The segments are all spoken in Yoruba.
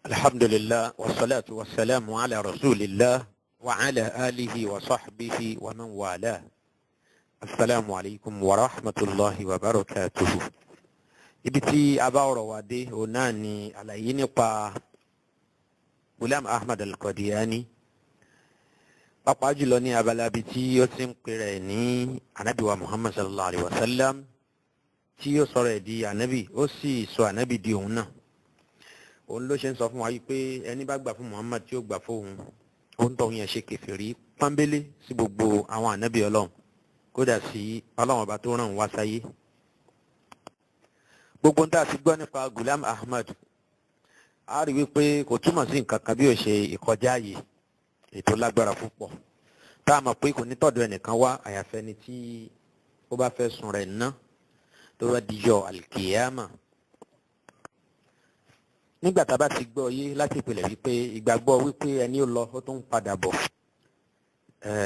الحمد لله والصلاة والسلام على رسول الله وعلى آله وصحبه ومن والاه. السلام عليكم ورحمة الله وبركاته. ibi tí a bá ọ̀rọ̀ wa dé òun náà ni àlàyé nípa Ghulam Ahmad al-Qadiani, pàápàá jùlọ ní abala ibi tí ó ti ń pè rẹ̀ ní anabi wa Muhammad sallallahu alayhi wa sallam, tí ó sọ̀rọ̀ ẹ̀ di anabi ó sì sọ anabi di òun náà. òun ló ṣe ń sọ fún wa yìí pé ẹni bá gbà fún Muhammad tí ó gbà fóun, òun tó yẹn ṣe kèfèrí pọ́nbélé sí gbogbo àwọn ànábì Ọlọ́run, kódà sí Ọlọ́run ọba tó rán wá sáyé. gbogbo nta ti gbọ́ nípa Ghulam Ahmad, a rí wípé kò túmọ̀ sí nǹkan kan bí ó ṣe ìkọjá ààyè ètò lágbára púpọ̀, tá a mọ̀ pé kò ní tọ̀dọ̀ ẹnìkan wá àyàfẹ́ ni tí ó bá fẹ́ sun rẹ̀ ná tó bá dijọ́ alkiyama. nígbà tá a bá ti gbọ́ yé láti ìpìlẹ̀ wípé ìgbàgbọ́ wípé ẹni ó lọ ó tún ń padà bọ̀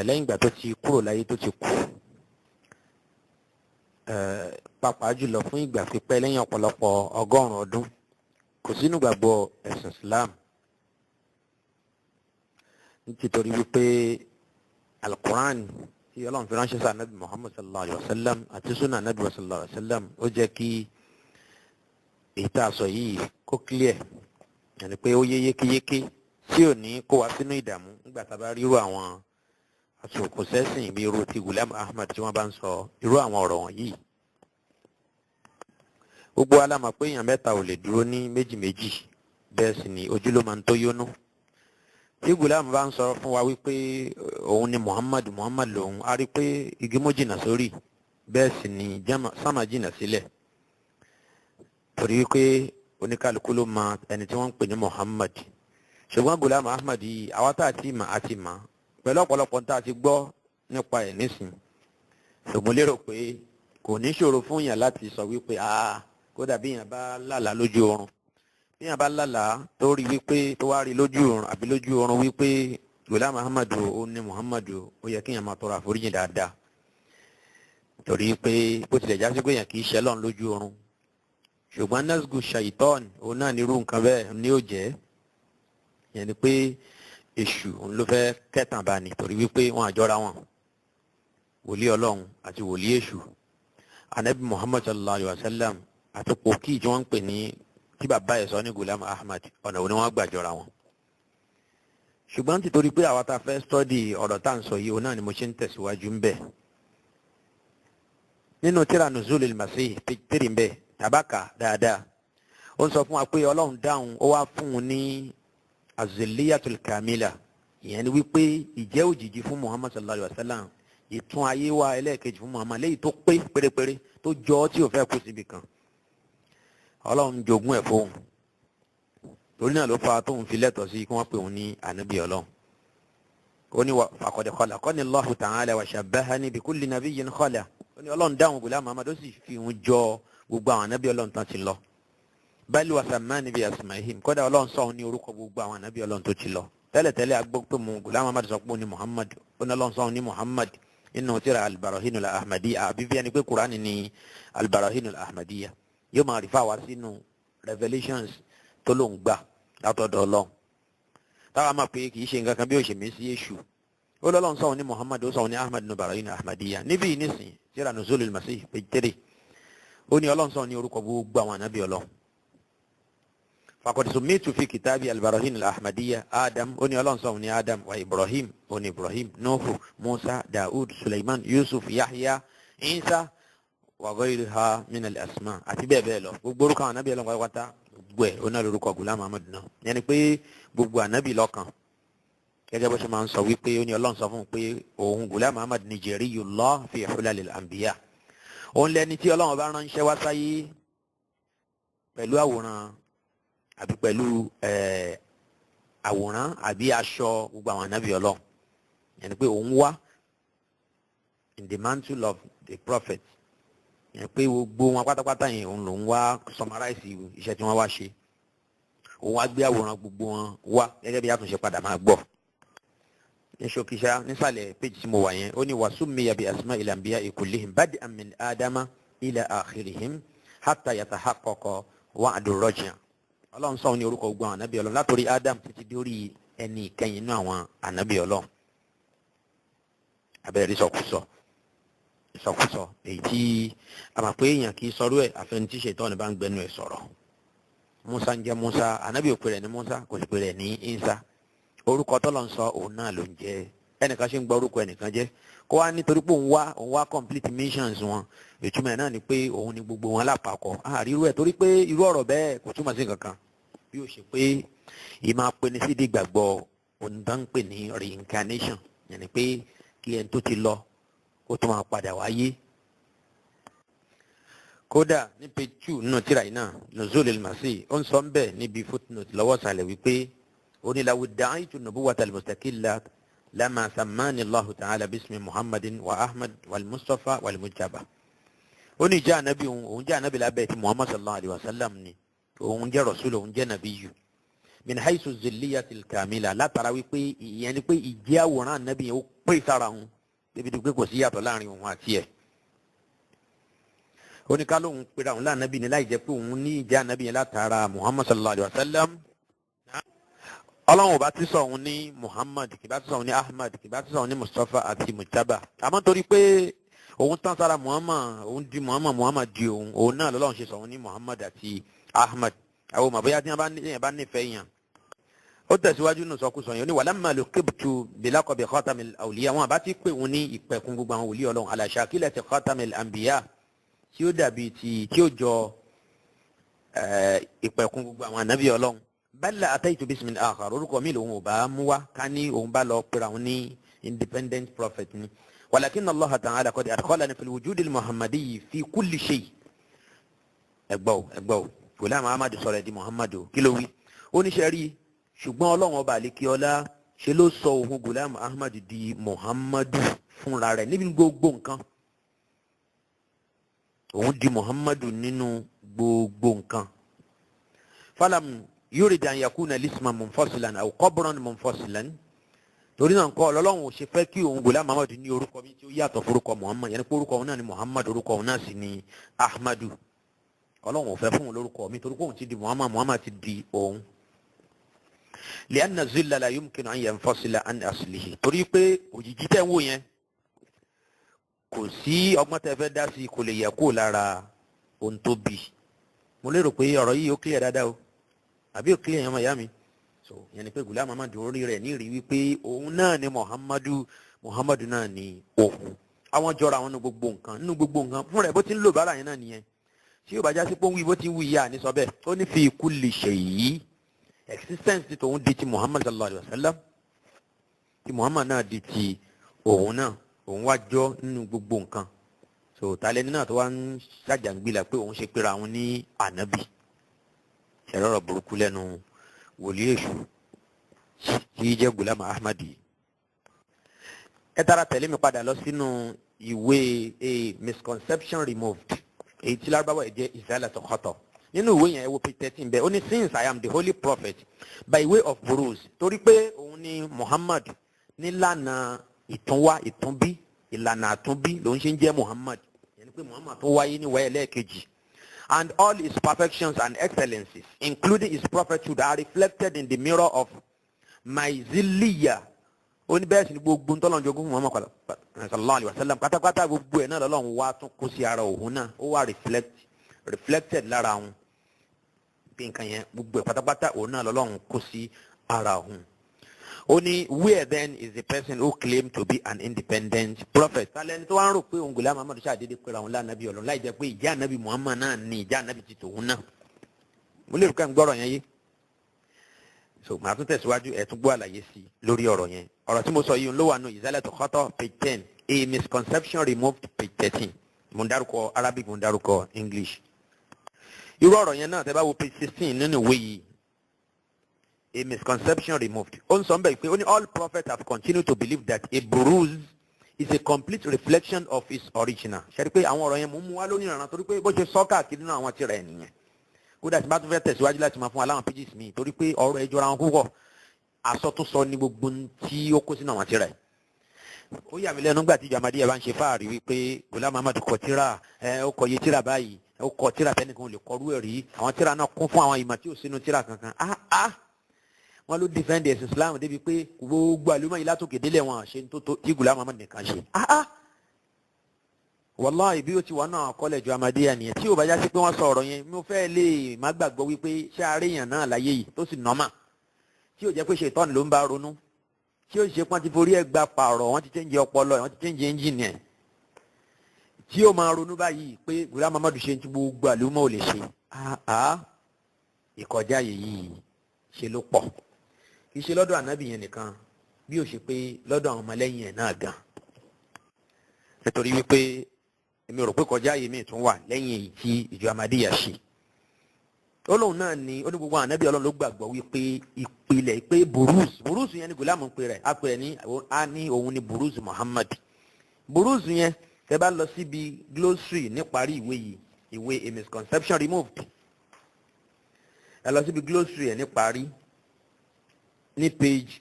lẹ́yìn ìgbà tó ti kúrò láyé tó ti kú, pàápàá jùlọ fún ìgbà pípẹ́ lẹ́yìn ọ̀pọ̀lọpọ̀ ọgọ́rùn-ún ọdún, kò sínú ìgbàgbọ́ ẹ̀sìn Islam, nítorí wípé alukur'an tí Ọlọ́run fi ránṣẹ́ sí anabi Muhammad sallallahu alayhi wa sallam àti sunna anabi sallallahu alayhi wa sallam ó jẹ́ kí èyí tá a sọ yìí kó clear, yàní pé ó yé yékéyéké tí ò ní kó wa sínú ìdààmú nígbà tá a bá ríru àwọn àsòkò sẹ́sìn bí irú ti Ghulam Ahmad tí wọ́n bá ń sọ irú àwọn ọ̀rọ̀ wọ̀nyí. gbogbo wa la mọ̀ pé èèyàn mẹ́ta ò lè dúró ní méjì méjì, bẹ́ẹ̀ sì ni ojú ló máa ń tó yónú. tí Ghulam bá ń sọ fún wa wípé òun ni Muhammad lòun, a rí pé igi mú jìnnà sórí, bẹ́ẹ̀ sì ni sámà jìnnà sílẹ̀, torí wípé oníkálukú ló mọ ẹni tí wọ́n ń pè ní Muhammad. ṣùgbọ́n Ghulam Ahmad yìí àwa tá a ti mọ̀ àti mọ̀ pẹ̀lú ọ̀pọ̀lọpọ̀ tá a ti gbọ́ nípa ẹ̀ nísìn, ṣùgbọ́n lérò pé kò ní ṣòro fún yàn láti sọ wípé kódà bí yàn bá lálàá lójú oorun, bí yàn bá lálàá tó rí wípé tó wá rí lójú oorun àbí lójú oorun wípé Ghulam Ahmad ó ní Muhammad, ó yẹ kí yàn máa tọrọ àforíjì dáadáa, torí pé bó tilẹ̀ já sí pé yàn kì í ṣẹlọ́n lójú oorun, ṣùgbọ́n nasgu shaitan òun náà nírú nǹkan bẹ́ẹ̀ ni ó jẹ́, yẹn ni pé èṣù òun ló fẹ́ kẹtàn bá ní, torí wípé wọn àjọra wọn, wòlíì Ọlọ́run àti wòlíì èṣù, anabi Muhammad sallallahu alayhi wa sallam àti pòkì tí wọ́n ń pè ní tí bàbá ẹ̀ sọ ní Ghulam Ahmad, ọ̀nà òun ni wọ́n gbàjọra wọn. ṣùgbọ́n títorí pé àwa ta fẹ́ stọ́dì ọ̀rọ̀ tá à ń sọ yìí òun náà ni mo ṣe ń tẹ̀síwájú ń bẹ̀. nínú tírà Nuzulul Masih tírì ń bẹ̀ tabaka dáadáa, ó ń sọ fún wa pé Ọlọ́run dáhùn ó wá fún un ní aziliyatul kamila, ìyẹn ni wípé ìjẹ́ òjìji fún Muhammad sallallahu alayhi wa sallam, ìtún ayé wa ẹlẹ́ẹ̀kejì fún Muhammad léyìí tó pé pérépéré tó jọ tí ò fẹ́ kú síbi kan. Ọlọ́run jogún ẹ̀ fóun, torí náà ló fa tóun fi lẹ́tọ̀ọ́ sí kí wọ́n pè òun ní ànábì Ọlọ́run. ó ní faqad khalaqani Allahu ta'ala wa shabbahani bi kulli nabiyyin khala, ó ní Ọlọ́run dáhùn Ghulam Ahmad ó sì fi òun jọ gbogbo àwọn ànábì Ọlọ́run tán ti lọ. bal wa sammani bi asma'ihim, kódà Ọlọ́run sọ òun ní orúkọ gbogbo àwọn ànábì Ọlọ́run tó ti lọ. tẹ́lẹ̀tẹ́lẹ̀ agbó pé Ghulam Ahmad sọ pé òun ní Muhammad, ó ní Ọlọ́run sọ òun ní Muhammad inú tírà al-Barahinul Ahmadiyya, àbí bí ẹni pé Kùránì ní al-Barahinul Ahmadiyya, yóò máa rí fáwa sínú revelations tó ló ń gbà látọ̀dọ̀ Ọlọ́run, táwa máa pé kì í ṣe nǹkan kan bí òṣèmí sí èṣù. ó lọ́lọ́run sọ òun ní Muhammad, ó sọ òun ní Ahmad nínú Barahinul Ahmadiyya. níbí yìí nísìn tírà Nuzulul Masih page 3, ó ní Ọlọ́run sọ òun ní orúkọ gbogbo àwọn ànábì Ọlọ́run. faqad summitu fi kitabi al-Barahinul Ahmadiyya Adam, ó ní Ọlọ́run sọ òun ní Adam, wa Ibrahim, ó ní Ibrahim, Nuhu, Musa, Daud, Sulaiman, Yusuf, Yahya, Isa wa ghayriha min al-asma, àti bẹ́ẹ̀ bẹ́ẹ̀ lọ. gbogbo orúkọ àwọn ànábì Ọlọ́run pátápátá gbogbo ẹ̀ ó náà lórúkọ Ghulam Ahmad náà, yẹn ni pé gbogbo ànábì lọ́kan. gẹ́gẹ́ bó ṣe máa ń sọ wípé ó ní Ọlọ́run sọ fún un pé òun Ghulam Ahmad ni jariyullah fi hulalil anbiya, òun lẹni tí Ọlọ́run bá ránṣẹ́ wá sáyé pẹ̀lú àwòrán àbí pẹ̀lú àwòrán àbí aṣọ gbogbo àwọn ànábì Ọlọ́run. yẹn pé òun wá in the mantle of the prophet, yẹn pé gbogbo wọn pátápátá yẹn òun lòun wá summarize iṣẹ́ tí wọ́n wá ṣe, òun wá gbé àwòrán gbogbo wọn wá gẹ́gẹ́ bí àtúnṣe padà máa gbọ́. ní ṣókíṣá nísàlẹ̀ péjì tí mo wà yẹn ó ní wasummiya bi asma'il anbiya'i kullihim bad'an min Adama ila akhirihim hatta yatahaqqaqa wa'du raj'a. Ọlọ́run sọ ní orúkọ gbogbo àwọn ànábì Ọlọ́run látòrí Adam títí dórí ẹni ìkẹyìn inú àwọn ànábì Ọlọ́run. Abẹ́rẹ́ ìsọkúsọ èyí tí a máa pé èèyàn kì í sọrú ẹ̀ àfẹnití Ṣẹ̀tánì bá ń gbẹnu ẹ̀ sọ̀rọ̀. Musa ń jẹ́ Musa, ànábì ò pè rẹ̀ ní Musa, kò sì pè rẹ̀ ní Isa. Orúkọ t'Ọlọ́run sọ òun náà ló ń jẹ́. Ẹnìkan ṣe ń gba orúkọ ẹnìkan jẹ́ kó wá nítorí pé òun wá complete missions wọn, ìtumọ̀ ẹ̀ náà ni pé òun ni gbogbo wọn lápapọ̀. Àrírú ẹ̀ torí pé irú ọ̀rọ̀ bẹ́ẹ̀ kò túmọ̀ sí kankan bí ó ṣe pé ìmáa pe ní sídìí gbàgbọ́ òun bá ń pè ní reincarnation, yẹn pé kí ẹni tó ti lọ ó tún máa padà wáyé. Kódà ní page 2 nínú tírà yìí náà Nuzulul Masih ó ń sọ ń bẹ̀ níbi footnote lọ́wọ́ sàlẹ̀ wípé ó ní law idda'aytu nubuwwata al-mustaqilla lama sammani Allahu ta'ala bismi Muhammadin wa Ahmad wal Mustafa wal Mujtaba. Ó ní ìjẹ́ ànábì òun jẹ́ ànábì lábẹ́ ti Muhammad sallallahu alayhi wa sallam ni, òun jẹ́ rasul, òun jẹ́ nabiyyu min haythu zilliyatil kamila, látara wípé ìyẹn ni pé ìjẹ́ àwòrán ànábì yẹn ó pè sára òun débi tó pé kò sí yàtọ̀ láàrin òun àti ẹ̀. Ó ní ká lóun pera òun lánàbì ni láì jẹ́ pé òun ní ìjẹ́ ànábì yẹn látara Muhammad sallallahu alayhi wa sallam. Ọlọ́run ò bá ti sọ òun ní Muhammad, kì bá ti sọ òun ní Ahmad, kì bá ti sọ òun ní Mustafa àti Mujtaba. Àmọ́ torí pé òun tán sára Muhammad, òun di Muhammad di òun náà lọ́lọ́run ṣe sọ òun ní Muhammad àti Ahmad. Àwọn ọmọ bóyá tí wọ́n bá nífẹ̀ẹ́ yàn. Ó tẹ̀síwájú nù sọkúsọ yẹn ó ní walamma luqibtu bilaqabi khatamil awliya, wọn àbá ti pè òun ní ìpẹ̀kun gbogbo àwọn wòlíì Ọlọ́run ala shakilati khatamil anbiya, tí ó dàbí tí ó jọ ìpẹ̀kun gbogbo àwọn ànábì Ọlọ́run. Bal ataitu bismin akhar, orúkọ mi lòun ò bá mú wá ká ní òun bá lọ pera òun ní independent prophet ni. Walakinna Allah ta'ala qad adkhalani fil wujudil muhammadiyyi fi kulli shay. ẹgbọ́ Ghulam Ahmad sọ̀rọ̀ di Muhammadu kí ló wí. Ó ní ṣe rí ṣùgbọ́n Ọlọ́run ọba àlékiọlá ṣe ló sọ òun Ghulam Ahmad di Muhammadu fúnra rẹ̀ níbi gbogbo nǹkan. Òun di Muhammadu nínú gbogbo nǹkan. Falam yurid an yakuna lisman munfasilan aw qabran munfasilan, torí náà nǹkan Ọlọ́run ò ṣe fẹ́ kí òun Ghulam Ahmad ní orúkọ mi tí ó yàtọ̀ forúkọ Muhammad, yẹn ni pé orúkọ òun náà ni Muhammad, orúkọ òun náà sì ni Ahmadu. Ọlọ́run ò fẹ́ fún òun lórúkọ mi torí pé òun ti di Muhammad ti di òun. Li'anna zilla la yumkinu an yanfasila an aslihi, torí pé òjìji tẹ́ ń wò yẹn kò sí ọgbọ́n tẹ́ fẹ́ dá sí, kò lè yẹ kó lára ohun tó bí. Mo lérò pé ọ̀rọ̀ yìí ó clear dáadáa o, àbí ó clear yẹn ọmọ ìyá mi. So yẹn ni pé Ghulam Ahmad orí rẹ̀ ní rí wípé òun náà ni Muhammadu náà ni òun. Àwọn jọra àwọn nínú gbogbo nǹkan fún rẹ̀ bó ti ń lò bára yẹn náà nìyẹn. Tí yóò bá já sí pé ń wí bó ti ń wí yá ní sọ bẹ́ẹ̀, ó ní fi kulli shay existence ti tòun di ti Muhammad sallallahu alayhi wa sallam, tí Muhammad náà di ti òun náà, òun wá jọ nínú gbogbo nǹkan. So tàlẹ́ni náà tó wá ń ṣàjàngbìlà pé òun ṣe pera òun ní ànábì. Ṣẹ̀rọ̀ ọ̀rọ̀ burúkú lẹ́nu wòlíì èṣù tí jẹ́ Ghulam Ahmad yìí. Ẹ tara tẹ̀lé mi padà lọ sínú ìwé A Misconception Removed, èyí tí lárúbáwá ẹ̀ jẹ́ Izalatu Khata. Nínú ìwé yẹn ẹ wo page 13 bẹ́ẹ̀ ó ní since I am the holy prophet by way of buruz, torí pé òun ni Muhammad nílànà ìtúnwá ìtúnbí, ìlànà àtúnbí lòun ṣe ń jẹ́ Muhammad, yẹn ni pé Muhammad tó wáyé ní wáyé lẹ́ẹ̀kejì. And all his perfections and excellencies, including his prophethood, are reflected in the mirror of my zilliya. Ó ní bẹ́ẹ̀ sì ni gbogbo ntọ́lọ́njọ́ fún Muhammad sallallahu alayhi wa sallam pátápátá gbogbo ẹ̀ náà lọ́lọ́run wá tún kó sí ara òun náà, ó wá reflected lára òun. Bí nǹkan yẹn gbogbo ẹ̀ pátápátá òun náà lọ́lọ́run kó sí ara òun. Ó ní where then is the person who claimed to be an independent prophet? Tálẹ́ni tó wá ń rò pé òun Ghulam Ahmad ṣàdédé pé àwọn lánàbí Ọlọ́run láì jẹ́ pé ìjà ànábì Muhammad náà ni ìjà ànábì ti tòun náà. Mo lè rò pé ń gbọ́rọ̀ yẹn yé. So màá tún tẹ̀síwájú ẹ̀ tún gbọ́ àlàyé sí i lórí ọ̀rọ̀ yẹn. Ọ̀rọ̀ tí mo sọ yìí ló wà nù Izalatu Khata page 10, A Misconception Removed page 13. Mo ń dárúkọ Arabic, mo ń dárúkọ English. Irú ọ̀rọ̀ yẹn náà tẹ́ bá wo page 16 nínú ìwé yìí. a misconception removed. Ó ń sọ bẹ́ẹ̀ pé ó ní all prophets have continued to believe that a bruise is a complete reflection of his original. Ṣé rí pé àwọn ọ̀rọ̀ yẹn mú mú wá lónìí ìrànà torí pé bó ṣe sọ káàkiri náà àwọn tírà ẹ̀ nìyẹn. Kódà tí bá tún fẹ́ tẹ̀síwájú láti máa fún wa láwọn pages mi torí pé ọ̀rọ̀ ẹ̀ jọra wọn púpọ̀. Àsọtúnsọ ní gbogbo tí ó kó sínú àwọn tírà ẹ̀. Ó yà mí lẹ́nu nígbà tí Ahmadiyya bá ń ṣe fáàrí wípé Ghulam Ahmad kọ tírà ó kọ iye tírà báyìí ó kọ tírà tẹ́nìkan ò lè kọrú ẹ̀ rí àwọn tírà náà kún fún àwọn ìmọ̀ tí ò sínú tírà kankan. Wọ́n ló defend ẹ̀sìn Islam débi pé gbogbo àlùmọ́ yìí látòkè délẹ̀ wọn ṣe tó tí Ghulam Ahmad nìkan ṣe. Wallahi bí ó ti wà náà kọ́lẹ̀jọ Ahmadiyya nìyẹn tí ò bá já sí pé wọ́n sọ ọ̀rọ̀ yẹn mo fẹ́ lè má gbàgbọ́ wípé ṣé àárẹ̀yàn náà láyé yìí tó sì nọ́mà tí ò jẹ́ pé ṣètọ́ni ló ń bá ronú tí ó ṣe pọ́n ti forí ẹ̀ gba pààrọ̀ wọ́n ti change ọpọlọ wọ́n ti change engine ẹ̀ tí ó máa ronú báyìí pé Ghulam Ahmad ṣe ti gbogbo àlùmọ́ ò lè ṣe ìkọjá yìí ṣe ló pọ̀ kì í ṣe lọ́dọ̀ ànábì yẹn nìkan bí ó ṣe pé lọ́dọ̀ àwọn ọmọlẹ́yìn ẹ̀ náà gan nítorí wípé èmi rò pé kọjá yìí mi tún wà lẹ́yìn èyí tí ìjọ Ahmadiyya ṣe Ọlọ́run náà ni ó ní gbogbo ànábì Ọlọ́run ló gbàgbọ́ wípé ìpìlẹ̀ pé burúz yẹn ni Ghulam ń pè rẹ̀ á pè rẹ̀ ní òun ni burúz Muhammad burúz yẹn tẹ́ bá lọ síbi glossary níparí ìwé yìí ìwé a misconception removed ẹ lọ síbi glossary ẹ̀ níparí ní page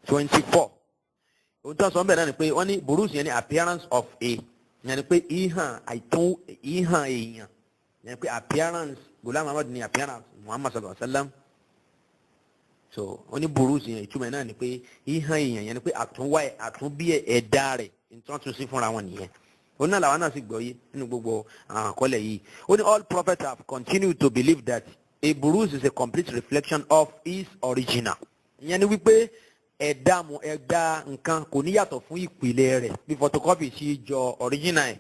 24 ohun tó sọ ń bẹ̀ náà ni pé wọ́n ní burúz yẹn ni appearance of a yẹn ni pé ìhàn èèyàn yẹn ni pé appearance Ghulam Ahmad ni appearance Muhammad sallallahu alaihi wa sallam so ó ní burúz yẹn ìtumọ̀ náà ni pé ìhàn èèyàn yẹn ni pé àtúnbí ẹ̀dá rẹ̀ nítorí tún sí fúnra wọn nìyẹn ó náà làwọn náà sì gbọ́ yé nínú gbogbo àkọọ́lẹ̀ yìí ó ní all prophets have continued to believe that a burúz is a complete reflection of his original ìyẹn ni wípé ẹ̀dá nǹkan kò ní yàtọ̀ fún ìpìlẹ̀ rẹ̀ bí photocopy ṣe jọ original ẹ̀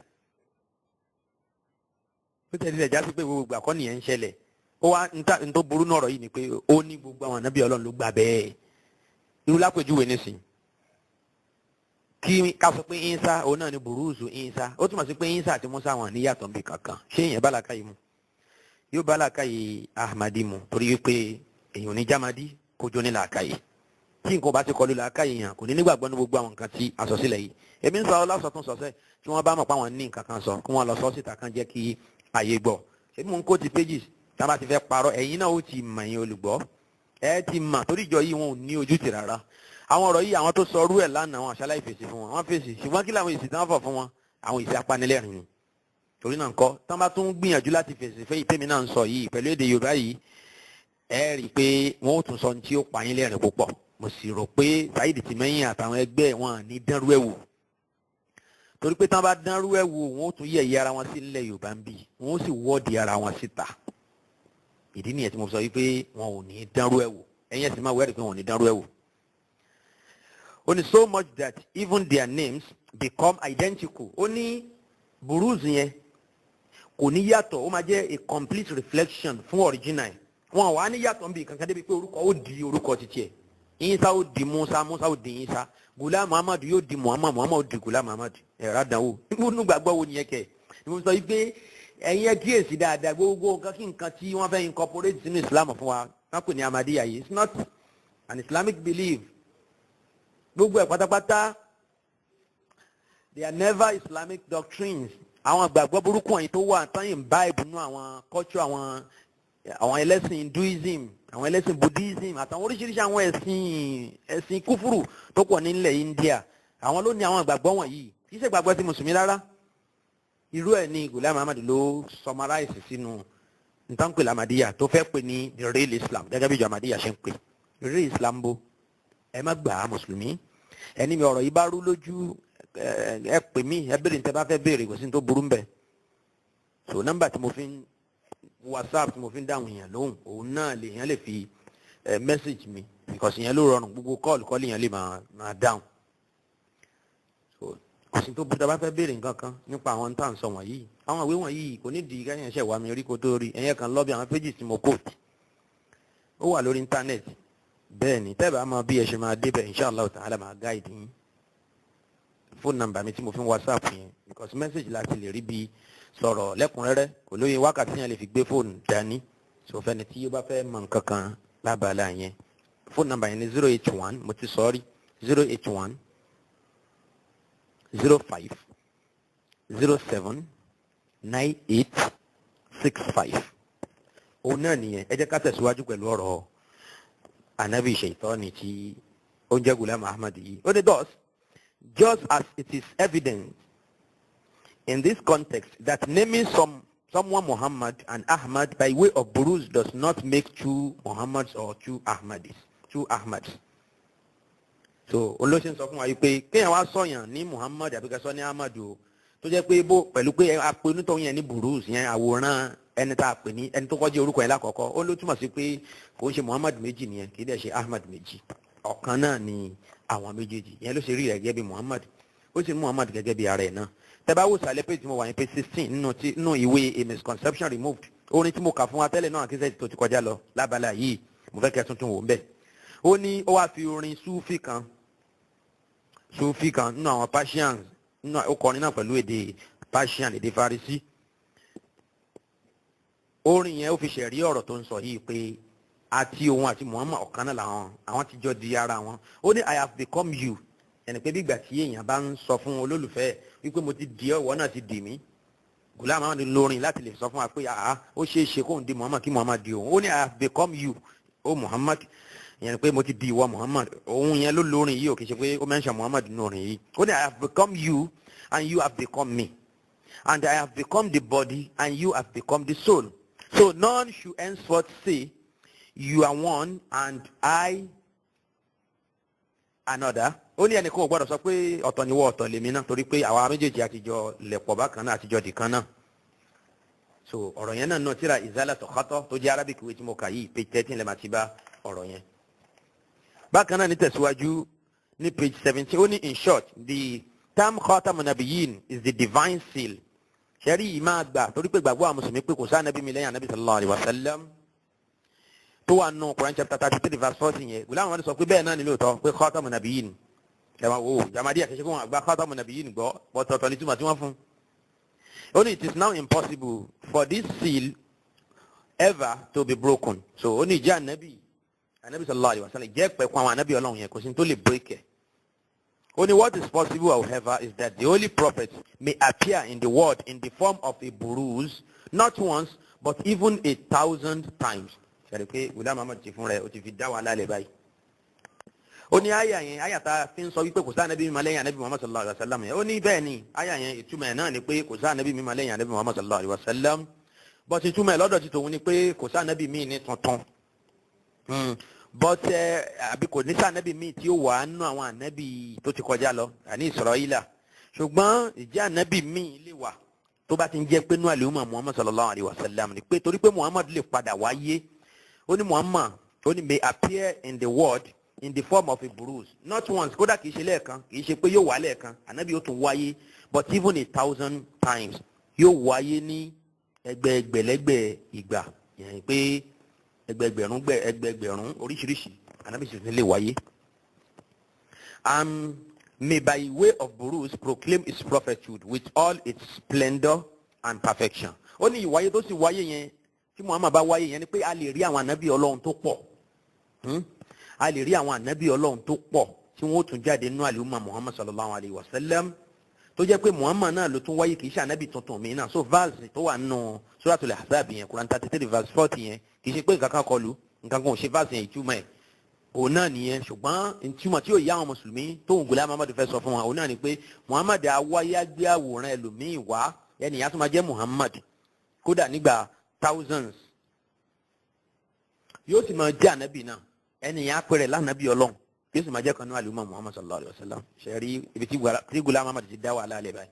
ó tẹ̀lé ẹ̀já sí pé gbogbo àkọ́ni yẹn ń ṣẹlẹ̀ ó wá n tó burú náà ọ̀rọ̀ yìí ni pé ó ní gbogbo àwọn ànábì Ọlọ́run ló gbà bẹ́ẹ̀ irú lápèjúwe nísìn kí ká sọ pé Ìsá òun náà ni burúzu Ìsá ó túmọ̀ sí pé Ìsá àti Mùsá wọn ní yàtọ̀ bí kankan ṣé èèyàn bá làákàyè mu yóò bá làákàyè Ahmadi mu torí wípé èèyàn ní jámadí kójó ní làákàyè tí nǹkan bá ti kọlu làákàyè yàn kò ní nígbàgbọ́ ní gbogbo àwọn nǹkan tí a sọ sílẹ̀ yìí èmi ń sọ lásọtún sọsẹ́ tí wọ́n bá mọ̀ pé àwọn ní nǹkan kan sọ kí wọ́n lọ sọ síta kan jẹ́ kí àyè gbọ́ ṣé mò ń kó ti pages tá a bá ti fẹ́ parọ́ ẹ̀yin náà ó ti mọ̀ ẹ̀yin olùgbọ́ ẹ ti mọ̀ torí ìjọ yìí wọn ò ní ojútì rárá àwọn ọ̀rọ̀ yìí àwọn tó sọ ọrú ẹ̀ lánàá wọn àṣàlàyé fèsì fún wọn wọ́n fèsì ṣùgbọ́n kí làwọn èsì tí wọ́n fọ̀ fún wọn àwọn èsì apanilẹ́rìn ni torí náà ńkọ́ tán bá tún gbìyànjú láti fèsì fẹ́ ìtẹ́mi náà ń sọ yìí pẹ̀lú èdè Yorùbá yìí ẹ rí i pé wọ́n ó tún sọ ní tí ó pa yín lẹ́rìn púpọ̀ mo sì rò pé Saheed Tìmẹ́yìn àtàwọn ẹgbẹ́ wọn ní dánrú ẹ̀ wò torí pé tán bá dánrú ẹ̀ wò wọn ó tún yẹ̀yẹ́ ara wọn sí ilẹ̀ Yorùbá ń bì wọn ó sì wọ́ọ̀dì ara wọn síta ìdí nìyẹn tí mo sọ wípé wọn ò ní dánrú ẹ̀ wò ẹ̀yin ẹ̀sìn máa wẹ́rì pé wọn ò ní dánrú ẹ̀ wò. ó ní so much that even their names become identical ó ní burúz yẹn kò ní yàtọ̀ ó máa jẹ́ a complete reflection fún original wọn wà ní yàtọ̀ níbi kankan débi pé orúkọ ó di orúkọ títí ẹ̀ Ìsá ó di Musa Musa ó di Ìsá Ghulam Ahmad yóò di Muhammad Muhammad ó di Ghulam Ahmad ẹ̀rọ àdánwò nínú gbàgbọ́ wo nìyẹn kẹ̀ ni mo sọ yìí pé ẹ̀yin ẹ kíyèsí dáadáa gbogbo nǹkan kí nǹkan tí wọ́n fẹ́ incorporate sínú Islam fún wa wọ́n pè ní Ahmadiyya yìí it's not an Islamic belief gbogbo ẹ̀ pátápátá they are never Islamic doctrines àwọn gbàgbọ́ burúkú wọ̀nyí tó wà tọ́yìn bá ìbùnú àwọn culture àwọn ẹlẹ́sìn Hinduism àwọn ẹlẹ́sìn Buddhism àtàwọn oríṣiríṣi àwọn ẹ̀sìn kúfúrù tó pọ̀ nílẹ̀ India àwọn ló ní àwọn ìgbàgbọ́ wọ̀nyí kì í ṣe ìgbàgbọ́ ti mùsùlùmí rárá irú ẹ̀ ní Ghulam Ahmad ló summarize sínú nǹkan pè l'Ahmadiyya tó fẹ́ pè ní the real Islam gẹ́gẹ́ bí ìjọ Ahmadiyya ṣe ń pè real Islam bó ẹ má gbà á mùsùlùmí ẹni mi ọ̀rọ̀ yìí bá rú lójú ẹ pè mí ẹ béèrè ní tẹ́ bá fẹ́ béèrè kò sí ní tó burú ń bẹ̀ so nọ́mbà tí mo fi ń WhatsApp tí mo fi ń dáhùn èèyàn lóhùn òun náà lèèyàn lè fi message mi because ìyẹn ló rọrùn gbogbo kọ́ọ̀lù yẹn lè máa dáhùn so kò sí tó burú tá a bá fẹ́ béèrè nǹkan kan nípa àwọn tá à ń sọ wọ̀nyí àwọn ìwé wọ̀nyí kò ní di kẹ́yìn ẹ̀ṣẹ̀ wà mí rí kó tó rí ẹ̀yẹ kan lọ́bì àwọn pages tí mo quote ó wà lórí íńtánẹ́ẹ̀tì bẹ́ẹ̀ ni tẹ́ẹ̀ bá mọ bí ẹ ṣe máa débẹ̀ inshallah ta'ala máa guide yín phone number mi tí mo fi ń WhatsApp yẹn because message láti lè rí bí sọ̀rọ̀ lẹ́kùnrẹ́rẹ́ kò lóye wákàtí yẹn lè fi gbé fóònù dání so fẹ́ni tí yóò bá fẹ́ mọ̀ nǹkan kan lábala yẹn phone number yẹn ni 081 mo ti sọ rí 081 05 07 9865 òun náà nìyẹn. ẹ jẹ́ ká tẹ̀síwájú pẹ̀lú ọ̀rọ̀ anabi Shaitani tí ó ń jẹ́ Ghulam Ahmad yìí. ó ní thus just as it is evident in this context that naming someone Muhammad and Ahmad by way of buruz does not make two Muhammads or two Ahmadis. So olóṣèlú sọ fún wa yìí pé kéèyàn wá sọyàn ní Muhammad àbí ká sọ ní Ahmad o tó jẹ́ pé bó pẹ̀lú pé a pe onítọ̀ yẹn ní buruz yẹn àwòrán ẹni tá a pè ní ẹni tó kọjá orúkọ yẹn lákọ̀ọ́kọ́ ó ló túmọ̀ sí pé kò ń ṣe Muhammad méjì nìyẹn kì í dẹ̀ ṣe Ahmad méjì ọ̀kan náà ni àwọn méjèèjì yẹn ló ṣe rí rẹ̀ gẹ́gẹ́ bí Muhammad ó sì mú Muhammad gẹ́gẹ́ bí ara ẹ̀ náà. tẹ́bá wò sàlẹ̀ pé tí mo wà ní pé 16 nínú ìwé a misconception removed orin tí mo kà fún wa tẹ́lẹ̀ náà kí sẹ́yìn tó ti kọjá lọ lábala yìí mo fẹ́ kẹ́ tuntun wò ń bẹ̀. ó ní ó wá fi orin Sufi kan nínú àwọn Persians nínú ó kọrin náà pẹ̀lú èdè Persian èdè Farisi. orin yẹn ó fi ṣẹ̀rí ọ̀rọ̀ tó ń sọ yìí pé àti òun àti Muhammad ọ̀kan náà làwọn àwọn ti jọ di ara wọn. ó ní I have become you ẹni pé bígbà tí èèyàn bá ń sọ fún olólùfẹ́ wípé mo ti di ọwọ́ náà ti dì mí. Ghulam Ahmad lórin láti lè sọ fún wa pé àá ó ṣeé ṣe kóun di Muhammad kí Muhammad di òun. ó ní I have become you o Muhammad ìyẹn pé mo ti di ìwọ Muhammad òun yẹn ló lórin yìí ò kì í ṣe pé ó mention Muhammad nínú orin yìí. ó ní I have become you and you have become me and I have become the body and you have become the soul. So none should henceforth say you are one and I another. ó ní ẹnìkan ò gbọ́dọ̀ sọ pé ọ̀tọ̀ ni wọ́n ọ̀tọ̀ lèmi náà torí pé àwa méjèèjì àtijọ́ lẹ̀pọ̀ bákan náà àtijọ́ dìkan náà. so ọ̀rọ̀ yẹn náà tíra Izalatu Khata tó jẹ́ Arabic ìwé tí mo kà yìí page 13 lẹ́ẹ̀ máa ti bá ọ̀rọ̀ yẹn. bákan náà ní tẹ̀síwájú ní page 17 ó ní in short the term Khatamun Nabiyyin is the divine seal. ṣẹ́rí yìí máa gbà torí pé gbàgbọ́ àwọn mùsùlùmí pé kò sáà nàbí mi lẹ́yìn ànábì sallallahu alaihi wasallam tó wà nù Quran chapter 33 verse 40 yẹn. Ghulam Ahmad sọ pé bẹ́ẹ̀ náà ni lóòótọ́ pé Khatamun Nabiyyin ẹ̀wọ̀n wo jamadi àkẹ́sẹ́ kó wọn àgbà Khatamun Nabiyyin gbọ́ bọ́tọ̀ọ̀tọ̀ ní túmọ̀ tí wọ́n fún. ó ní it is now impossible for this seal ever to be broken. so ó ní ìjẹ́ ànábì sallallahu alaihi wasallam jẹ́ pẹ̀kun àwọn ànábì ọlọ́run yẹn kò sí tó lè break ẹ̀. Only what is possible, however, is that the holy prophet may appear in the world in the form of a buruz, not once, but even 1,000 times. Ṣé pé Ghulam Ahmad ti fún rẹ̀ ó ti fi dá wa lálẹ́ báyìí. Ó ní àyà yẹn àyà tá a fi ń sọ wípé kò sáà nàbí mímọ́ lẹ́yìn ànábì Muhammad sallallahu alaihi wasallam yẹn. ó ní bẹ́ẹ̀ ni àyà yẹn ìtumọ̀ ẹ̀ náà ni pé kò sáà nàbí mímọ́ lẹ́yìn ànábì Muhammad sallallahu alaihi wasallam. but ìtumọ̀ ẹ̀ lọ́dọ̀ ti tòun ni pé kò sáà nàbí míì ní tuntun. but àbí kò ní sáà nàbí míì tí ó wà nínú àwọn ànábì tó ti kọjá lọ àní Israila. ṣùgbọ́n ìjẹ́ ànábì míì lè wà tó bá ti ń jẹ́ pé nú àlùmọ̀ Muhammad sallallahu alaihi wasallam ni pé torí pé Muhammad lè padà wáyé. ó ní Muhammad ó ní may appear in the world in the form of a buruz, not once kódà kìí ṣe lẹ́ẹ̀kan kìí ṣe pé yóò wá lẹ́ẹ̀kan ànábì yóò tún wáyé but even 1,000 times yóò wáyé ní ẹgbẹẹgbẹ̀lẹ́gbẹ̀ ìgbà yẹn pé ẹgbẹẹgbẹ̀rún oríṣiríṣi ànábì sì lè wáyé. May by way of buruz proclaim his prophethood with all its splendor and perfection. ó ní ìwáyé tó sì wáyé yẹn tí Muhammad bá wáyé yẹn ni pé a lè rí àwọn ànábì Ọlọ́run tó pọ̀. a lè rí àwọn ànábì Ọlọ́run tó pọ̀ tí wọ́n ó tún jáde nínú àlùmọ̀ Muhammad sallallahu alayhi wa sallam tó jẹ́ pé Muhammad náà ló tún wáyé kì í ṣe ànábì tuntun mi náà. so verse tó wà nínú Suratul Ahzab yẹn Quran 33 verse 40 yẹn kì í ṣe pé nǹkan kan kọlu nǹkan kan ò ṣe verse yẹn ìtumọ̀ ẹ̀ òun náà nìyẹn. ṣùgbọ́n ìtumọ̀ tí yóò yá àwọn mùsùlùmí tóun Ghulam Ahmad fẹ́ sọ fún wa òun náà ni pé Muhammad awáyé gbé àwòrán ẹlòmíì wá ẹnìyàn tó máa jẹ́ Muhammad kódà nígbà thousands yóò sì máa jẹ́ ànábì náà ẹnìyàn apẹ̀rẹ̀ lánàbí Ọlọ́run yóò sì máa jẹ́ kanú àlùmọ̀ Muhammad sallallahu alayhi wa sallam. ṣe rí ibi tí Ghulam Ahmad ti dá wà lálẹ́ báyìí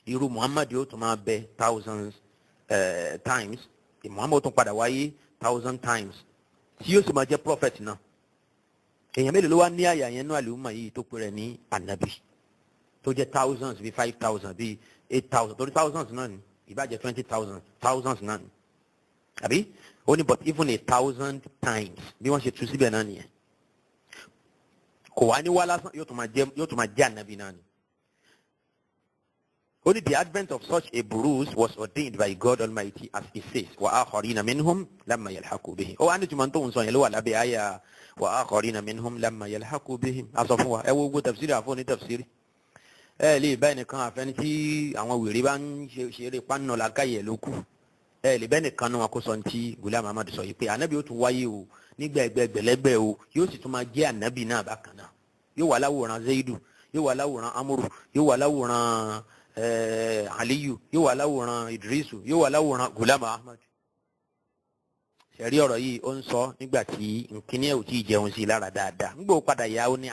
irú Muhammad yóò tún máa bẹ thousands times Muhammad tún padà wáyé 1,000 times tí yóò sì máa jẹ́ prophet náà. èèyàn mélòó ló wá ní àyà yẹn nú àlùmọ̀ yìí tó pẹ̀rẹ̀ ní ànábì tó jẹ́ thousands bíi 5,000 bíi 8,000 torí thousands náà ni ìbàjẹ́ 20,000 thousands náà ni àbí ó ní but even 1,000 times bí wọ́n ṣe tú síbẹ̀ náà nìyẹn kò wá ní wá lásán yóò tún máa jẹ́ ànábì náà ni. Only the advent of such a bruise was ordained by God Almighty, as He says, وَآخَرِينَ مِنْهُمْ لَمَّا يَلْحَقُوا بِهِمْ. Ó wá ní túmọ̀ tó ń sọ yẹn ló wà lábẹ́ àyà وَآخَرِينَ مِنْهُمْ لَمَّا يَلْحَقُوا بِهِمْ. A sọ fún wa, ẹ wo gbogbo tafsiri àfọ̀ ní tafsiri. Ẹ lè bá ẹnìkan àfẹni tí àwọn wèrè bá ń ṣeré pánà làákàyè ló kù. Ẹ lè bá ẹnìkan náà kó sọ ti Ghulam Ahmad sọ yìí pé ànábì ó tún wáyé o nígbà ẹgbẹgbẹ̀lẹ́gbẹ̀ o yóò sì tún máa jẹ́ ànábì náà bákan náà. Yóò wà láwòrán Zaidu, yóò wà láwòrán Amuru, yóò wà láwòrán Aliyu, yóò wà láwòrán Idrisu, yóò wà láwòrán Ghulam Ahmad. Ṣẹ̀rí ọ̀rọ̀ yìí ó ń sọ nígbà tí nkíní ẹ̀ ò tí ì jẹun sí i lára dáadáa. Nígbà ó padà yá ó ní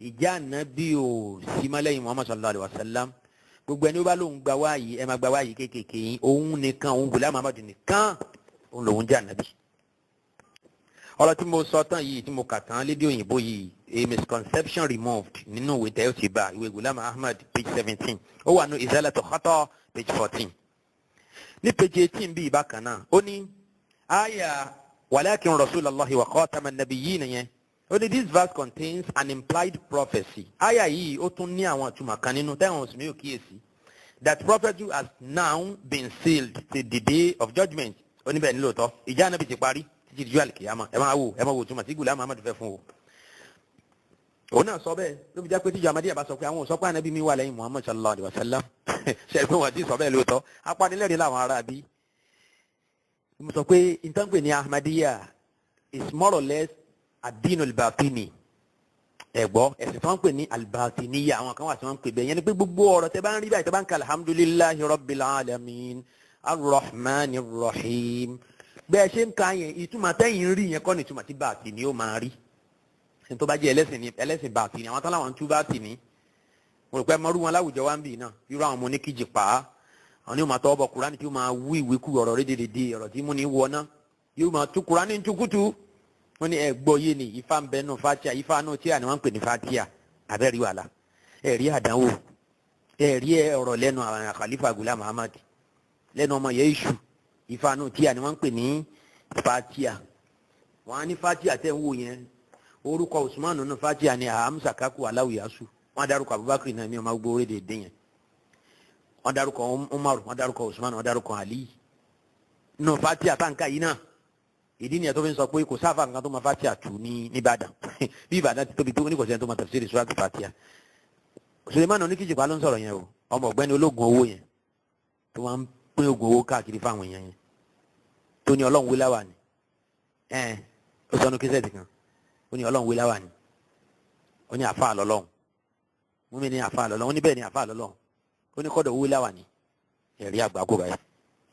ìjà ànábì ò sí mọ́lẹ́yìn Muhammad sallallahu alayhi wa sallam. Gbogbo ẹni ó bá lóun gba wáyé ẹ máa gba wáyé kéékèèké yín òun nìkan òun Ghulam Ahmad nìkan òun lòun jẹ́ ànábì. Ọ̀rọ̀ tí mo sọ tán yìí tí mo kà tán lédè òyìnbó yìí a misconception removed nínú ìwé tẹ́ ó ti bá ìwé Ghulam Ahmad page 17 ó wà ní izalatu khata page 14 ní page 18 bíi bákan náà ó ní àyà walakin rasulallahi wa khataman nabiyyin yẹn ó ní this verse contains an implied prophecy. Àyà yìí ó tún ní àwọn àtúmọ̀ kan nínú tẹ́wọ̀n oṣù mi ò kíyèsí that prophecy has now been sealed till the day of judgment. Ó ní bẹ́ẹ̀ ní lóòótọ́ ìjà ànábì ti parí títí di ọjọ́ àlìkìyámà ẹ máa wò túmọ̀ sí Ghulam Ahmad fẹ́ fún o. Òun náà sọ bẹ́ẹ̀ ló fi jẹ́ pé tíjọ́ Ahmadiyya bá sọ pé àwọn ò sọ pé ànábì mi wà lẹ́yìn Muhammad sallallahu alayhi wa sallam ṣe é pé wọ́n ti sọ bẹ́ẹ̀ lóòótọ́ apanilẹ́rìí làwọn ará bí. Mo sọ pé ìtànpè ní Ahmadiyya is more or less ad-din al-batini ẹ̀gbọ́ ẹ̀sìn tí wọ́n ń pè ní al-batiniyya àwọn kan wà tí wọ́n ń pè bẹ́ẹ̀ yẹn ni pé gbogbo ọ̀rọ̀ tẹ́ bá ń rí báyìí tẹ́ bá ń ka alhamdulillahi rabbil alamin ar-rahmanir rahim bẹ́ẹ̀ ṣe ń ka yẹn ìtumọ̀ tẹ́yìn rí yẹn kọ́ ni ìtumọ̀ tí bàtì ni ó máa rí tó bá jẹ́ ẹlẹ́sìn bàtì ni àwọn tán láwọn ń tú bàtì ni mo rò pé mọ́rú wọn láwùjọ wa ń bì náà irú àwọn ọmọ oníkìjì pa á àwọn ni ó máa tọ́ ọbọ̀ Kùránì tí ó máa wú ìwé kú ọ̀rọ̀ rédèrèdè ọ̀rọ̀ tí mú ní wọná yóò máa tú Kùránì ń túkútú wọn ni ẹ gbọ́ yé ni ifá ń bẹ nù fatia ifá nù tíà ni wọ́n ń pè ní fatia abẹ́rí wàhálà ẹ̀rí àdánwò ẹ̀rí ọ̀rọ̀ lẹ́nu àwọn Khalifa Ghulam Ahmad lẹ́nu ọmọ yẹ iṣu ifá nù tíà ni wọ́n ń pè ní fatia wọn á ní fatia tẹ́ ń wò yẹn orúkọ Usman nínú fatia ni ahamsa kaku aláwìyásù wọn dárúkọ Abubakar náà ní ọmọ gbogbo orí dèdè yẹn wọn dárúkọ Umar wọn dárúkọ Usman wọn dárúkọ Ali nínú fatia táǹkà yìí náà ìdí nìyẹn tó fi ń sọ pé kò sáfà nǹkan tó máa fatia tù ní Ìbàdàn bí Ìbàdàn ti tóbi tó oníkọ̀ọ́sẹ́ tó máa tafsiri suratu fatia Suleiman oníkìjìpá ló ń sọ̀rọ̀ yẹn o ọmọ ọ̀gbẹ́ni ológun owó yẹn tó máa ń pín oògùn owó káàkiri fáwọn èèyàn yẹn tó ní Ọlọ́run wíláwà ni ó sọnù kíṣẹ́ẹ̀tì kan ó ní Ọlọ́run wíláwà ni ó ní àfáà lọ́lọ́run mú mi ní àfáà lọ́lọ́run ó ní bẹ́ẹ̀ ni àfáà lọ́lọ́run ó ní kọ́dọ̀ wíláwà ni ẹ̀rí àgbákò báyìí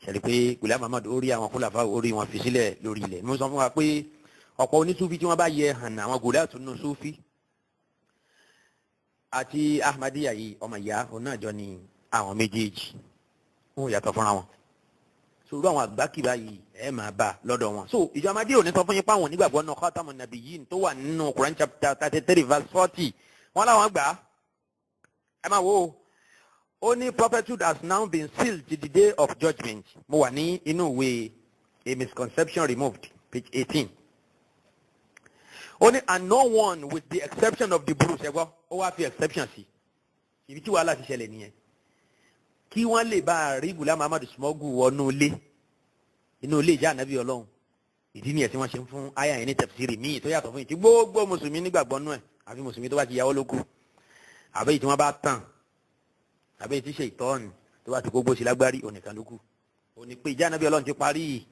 ṣẹlẹ̀ pé Ghulam Ahmad ó rí àwọn kúlàfà orí wọn fi sílẹ̀ lórí ilẹ̀ mo sọ fún wa pé ọ̀pọ̀ onísúfí tí wọ́n bá yẹ hàn àwọn gòláàtú nínú súfí àti Ahmadiyya yìí ọmọ ìyá òun náà jọ ni àwọn méjèèjì wọn ò yàtọ̀ fúnra wọn sòrò àwọn àgbákìbá yìí ẹ máa bá lọ́dọ̀ wọn. So ìjọ Ahmadiyya ò ní sọ fún yín pé àwọn onígbàgbọ́ náà Khatamun Nabiyyin tó wà nínú Quran chapter 33 verse 40 wọn làwọn gbà á ẹ máa wò ó. Only prophethood has now been sealed to the day of judgment. Mo wà ní inú ìwé A Misconception Removed, page 18. Only and no one with the exception of the Bruce. Ẹgbọ́, ó wá fi exception sí. Ibi tí wàhálà ti ṣẹlẹ̀ nìyẹn. Kí wọ́n lè bá a rí Ghulam Ahmad smuggle wọnú ilé. Inú ilé ìjà ànábì Ọlọ́run. Ìdí nìyẹn tí wọ́n ṣe ń fún àyà yẹn ní tafsiri míì tó yàtọ̀ fún yìí tí gbogbo mùsùlùmí nígbàgbọ́ nú ẹ̀ àfi mùsùlùmí tó bá ti yàwó lókù. Àbẹ́yìí tí wọ́n bá tàn. Àbẹ́yìí tí ṣe ìtọ́ni tó bá ti gbogbo sí lágbárí onìkan lókù. Òní pé ìjà ànábì Ọlọ́run ti parí.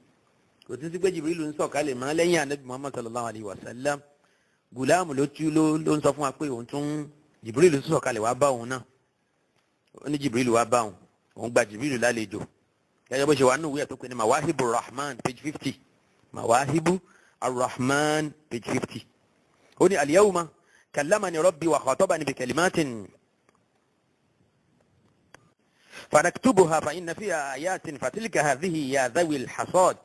Kò tún sí pé Jibrilu ń sọ̀kalẹ̀ mọ́ lẹ́yìn ànábì Muhammad sallallahu alayhi wa sallam. Ghulam ló ń sọ fún wa pé òun tún Jibrilu tún sọ̀kalẹ̀ wá bá òun náà. Ó ní Jibrilu wá bá òun gba Jibrilu lálejò. Gẹ́gẹ́ bó ṣe wà nínú ìwé ẹ̀ tó pè ní Mawahibu Rahman page 50. Mawahibu Ar-Rahman page 50. Ó ní al-yawma kallamani rabbi wa khatabani bi kalimatin fanaktubuha fa inna fiha ayatin fatilka hadhihi ya dhawi al-hasad.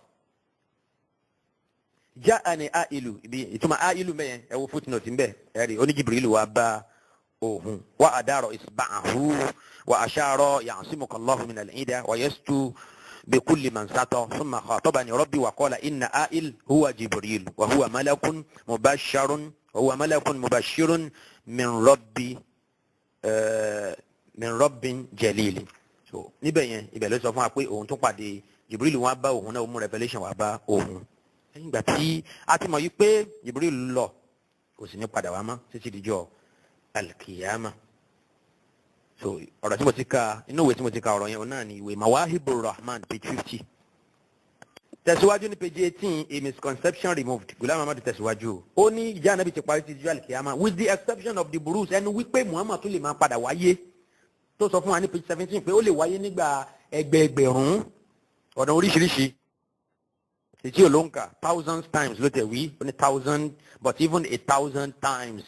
Ja'ani ailu ibi ìtumọ̀ ailu mẹ́yẹn ẹ wo footnote ńbẹ̀ ẹ̀rí ó ní Jibrilu wá bá òun wa adaro isba'ahu wa ashara ya'simuka Allahu min al-'ida wa yastu بكل من سطى ثم خاطبني ربي وقال إن آئل هو جبريل وهو ملك مبشر من ربي min rabbin jalil. So níbẹ̀ yẹn ibẹ̀ ló sọ fún wa pé òun tún pàdé Jibril wá bá òun náà ó mú revelation wá bá òun. Nígbà tí a ti mọ̀ yí pé Jibril lọ kò sì ní padà wá mọ́ títí dijọ́ alkiyama. So ọ̀rọ̀ tí mo ti ka inú ìwé tí mo ti ka ọ̀rọ̀ yẹn òun náà ni ìwé Mawahibur Rahman page 50. Tẹ̀síwájú ní page 18, a misconception removed. Ghulam Ahmad tẹ̀síwájú. Ó ní ìjà Ànábì ti parí ti dijọ́ alkiyama with the exception of the buruz, ẹnu wípé Muhammad tún lè máa padà wáyé. Tó sọ fún wa ní page 17 pé ó lè wáyé nígbà ẹgbẹẹgbẹ̀rún ọ̀nà oríṣiríṣi. Ètí ò ló ń kà thousands times ló tẹ̀ wí, ó ní 1,000 but even 1,000 times.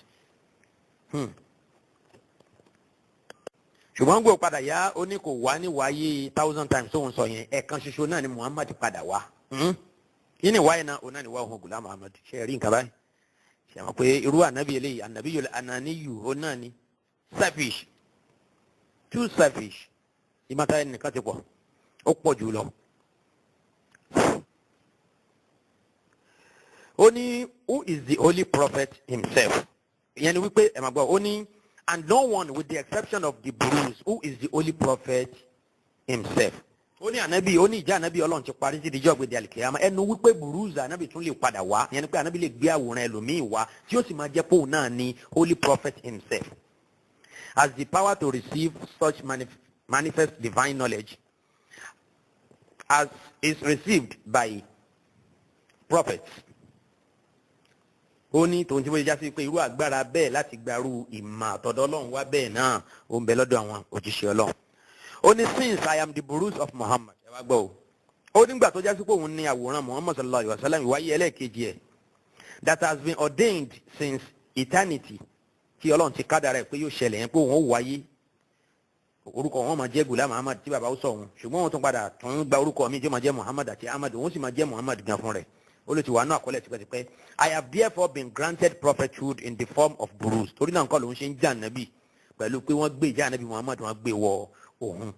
Ṣùgbọ́n gbọ́ padà yá ó ní kò wá ní wáyé 1,000 times tó ń sọ yẹn ẹ̀ẹ̀kan ṣoṣo náà ni Muhammad padà wá. Yìí ni wáyé náà òun náà ni wá òun Ghulam Ahmad ṣe rí nǹkan báyìí. Ṣe àmọ́ pé irú ànábì eléyìí ànábì yóò ànáníyù òun náà ni selfish, too selfish. Ìmọ̀ta ẹni nìkan ti pọ̀ ó pọ̀ jù lọ. Ó ní who is the holy prophet himself? Ìyẹn ni wípé ẹ̀ máa gbọ́ ó ní and no one with the exception of the buruz who is the holy prophet himself. Ó ní ànábì ó ní ìjà ànábì Ọlọ́run ti parí sí ìdíjọ́ gbèdé àlìkìyàmá ẹnu wípé buruz ànábì tún lè padà wá ìyẹn ni pé ànábì lè gbé àwòrán ẹlòmíì wá tí ó sì máa jẹ́ pòun náà ni holy prophet himself has the power to receive such manifest divine knowledge as is received by prophets. Ó ní tòun tí wọ́n já sí pé irú agbára bẹ́ẹ̀ láti gbarú ìmọ̀ àtọ̀dọ̀ Ọlọ́run wá bẹ́ẹ̀ náà ó ń bẹ lọ́dọ̀ àwọn òjíṣẹ́ Ọlọ́run. Ó ní since I am the buruz of Muhammad ẹ wá gbọ́ o. Ó nígbà tó já sí pé òun ní àwòrán Muhammad sallallahu alayhi wa sallam ìwáyé ẹlẹ́ẹ̀kejì ẹ̀ that has been ordained since eternity tí Ọlọ́run ti kádàrá ẹ̀ pé yóò ṣẹlẹ̀ yẹn pé òun ó wáyé. Orúkọ wọn máa jẹ́ Ghulam Ahmad tí bàbá ó sọ òun ṣùgbọ́n wọn tún padà tún gba orúkọ mi tí ó máa jẹ́ Muhammad àti Ahmad òun sì máa jẹ́ Muhammad gan fún rẹ̀. Ó lè ti wà náà àkọọ́lẹ̀ tipẹ́tipẹ́. I have therefore been granted prophethood in the form of buruz. Torí náà nǹkan lòun ṣe ń jà nàbì pẹ̀lú pé wọ́n gbé ìjà nàbì Muhammad wọ́n gbé wọ òun.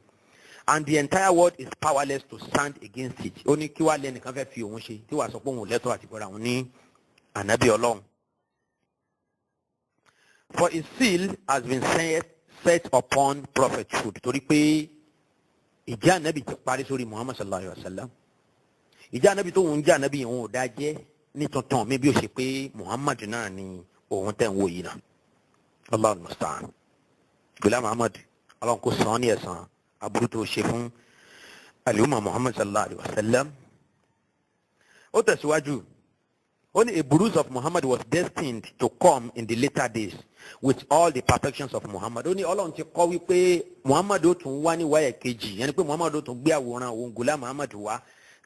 And the entire world is powerless to stand against it. Ó ní kí wàá lẹ́nu kan fẹ́ fi òun ṣe tí wàá sọ pé òun lẹ́tọ̀ọ́ àti bọ́ra òun ní ànábì Ọlọ́run. For his seal has been set upon prophethood. Torí pé ìjà nàbì ti parí sórí Muhammad sallallahu alayhi wa sallam. Ìjà ànábì tó ń jà ànábì òun ò dá jẹ́ ní tuntun mi bí ó ṣe pé Muhammad náà ni òun tẹ̀ ń wò yìí náà. Allahu musta'an. Ghulam Ahmad Ọlọ́run kò sàn án ní ẹ̀san aburú tó ṣe fún al-umma Muhammad sallallahu alayhi wa sallam. Ó tẹ̀síwájú. Ó ní a buruz of Muhammad was destined to come in the later days with all the perfections of Muhammad. Ó ní Ọlọ́run ti kọ́ wípé Muhammad ó tún wá ní wáyà kejì yẹn ni pé Muhammad ó tún gbé àwòrán òun Ghulam Ahmad wá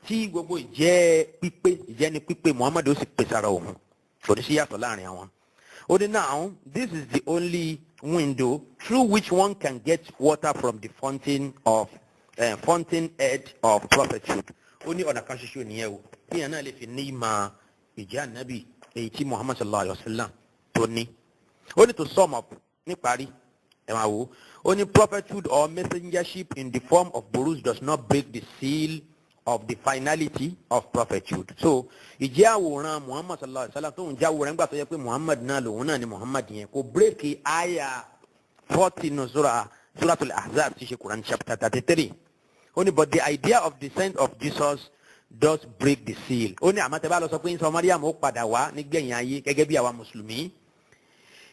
tí gbogbo ìjẹ́ni pípé Muhammad ó sì pèsè ara òun kò ní sí yàtọ̀ láàrin àwọn. Ó ní now this is the only window through which one can get water from the fountain head of prophethood. Ó ní ọ̀nà kan ṣoṣo nìyẹn o kíyàn náà lè fi ní ìmọ̀ ìjà ànábì èyí tí Muhammad sallallahu alayhi wa sallam tó ní. Ó ní to sum up níparí ẹ máa wò ó ní prophethood or messengership in the form of buruz does not break the seal of the finality of prophethood. So ìjẹ́ àwòrán Muhammad sallallahu alayhi wa sallam tó ń jẹ́ àwòrán nígbà tó yẹ pé Muhammad náà lòun náà ni Muhammad yẹn kò bírèkì àyà 40 nù suratul Ahzab ti ṣe Quran chapter 33. Ó ní but the idea of the descent of Jesus does break the seal. Ó ní àmọ́ tẹ́ bá lọ sọ pé Ìsá Maryam ó padà wá nígbẹ̀yìn ayé gẹ́gẹ́ bí àwa mùsùlùmí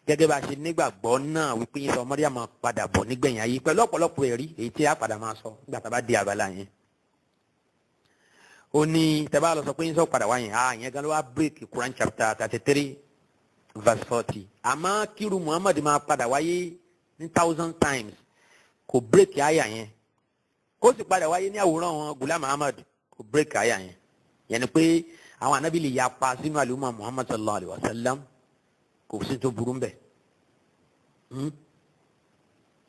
gẹ́gẹ́ bá a ṣe nígbàgbọ́ náà wípé Ìsá Maryam padà bọ̀ nígbẹ̀yìn ayé pẹ̀lú ọ̀pọ̀lọpọ̀ ẹ̀rí èyí tí a padà máa sọ nígbà tá a bá dé abala yẹn. Ó ní tẹ́ bá lọ sọ pé Ìsá padà wá yẹn yẹn gan ló wá break Quran chapter 33 verse 40. Àmọ́ kíru Muhammad máa padà wáyé ní 1,000 times kò break àyà yẹn kó sì padà wáyé ní àwòrán wọn Ghulam Ahmad kò break àyà yẹn yẹn ni pé àwọn ànábì lè yapa sínú àlùmọ́ Muhammad sallallahu alayhi wa sallam kò sí tó burú mbẹ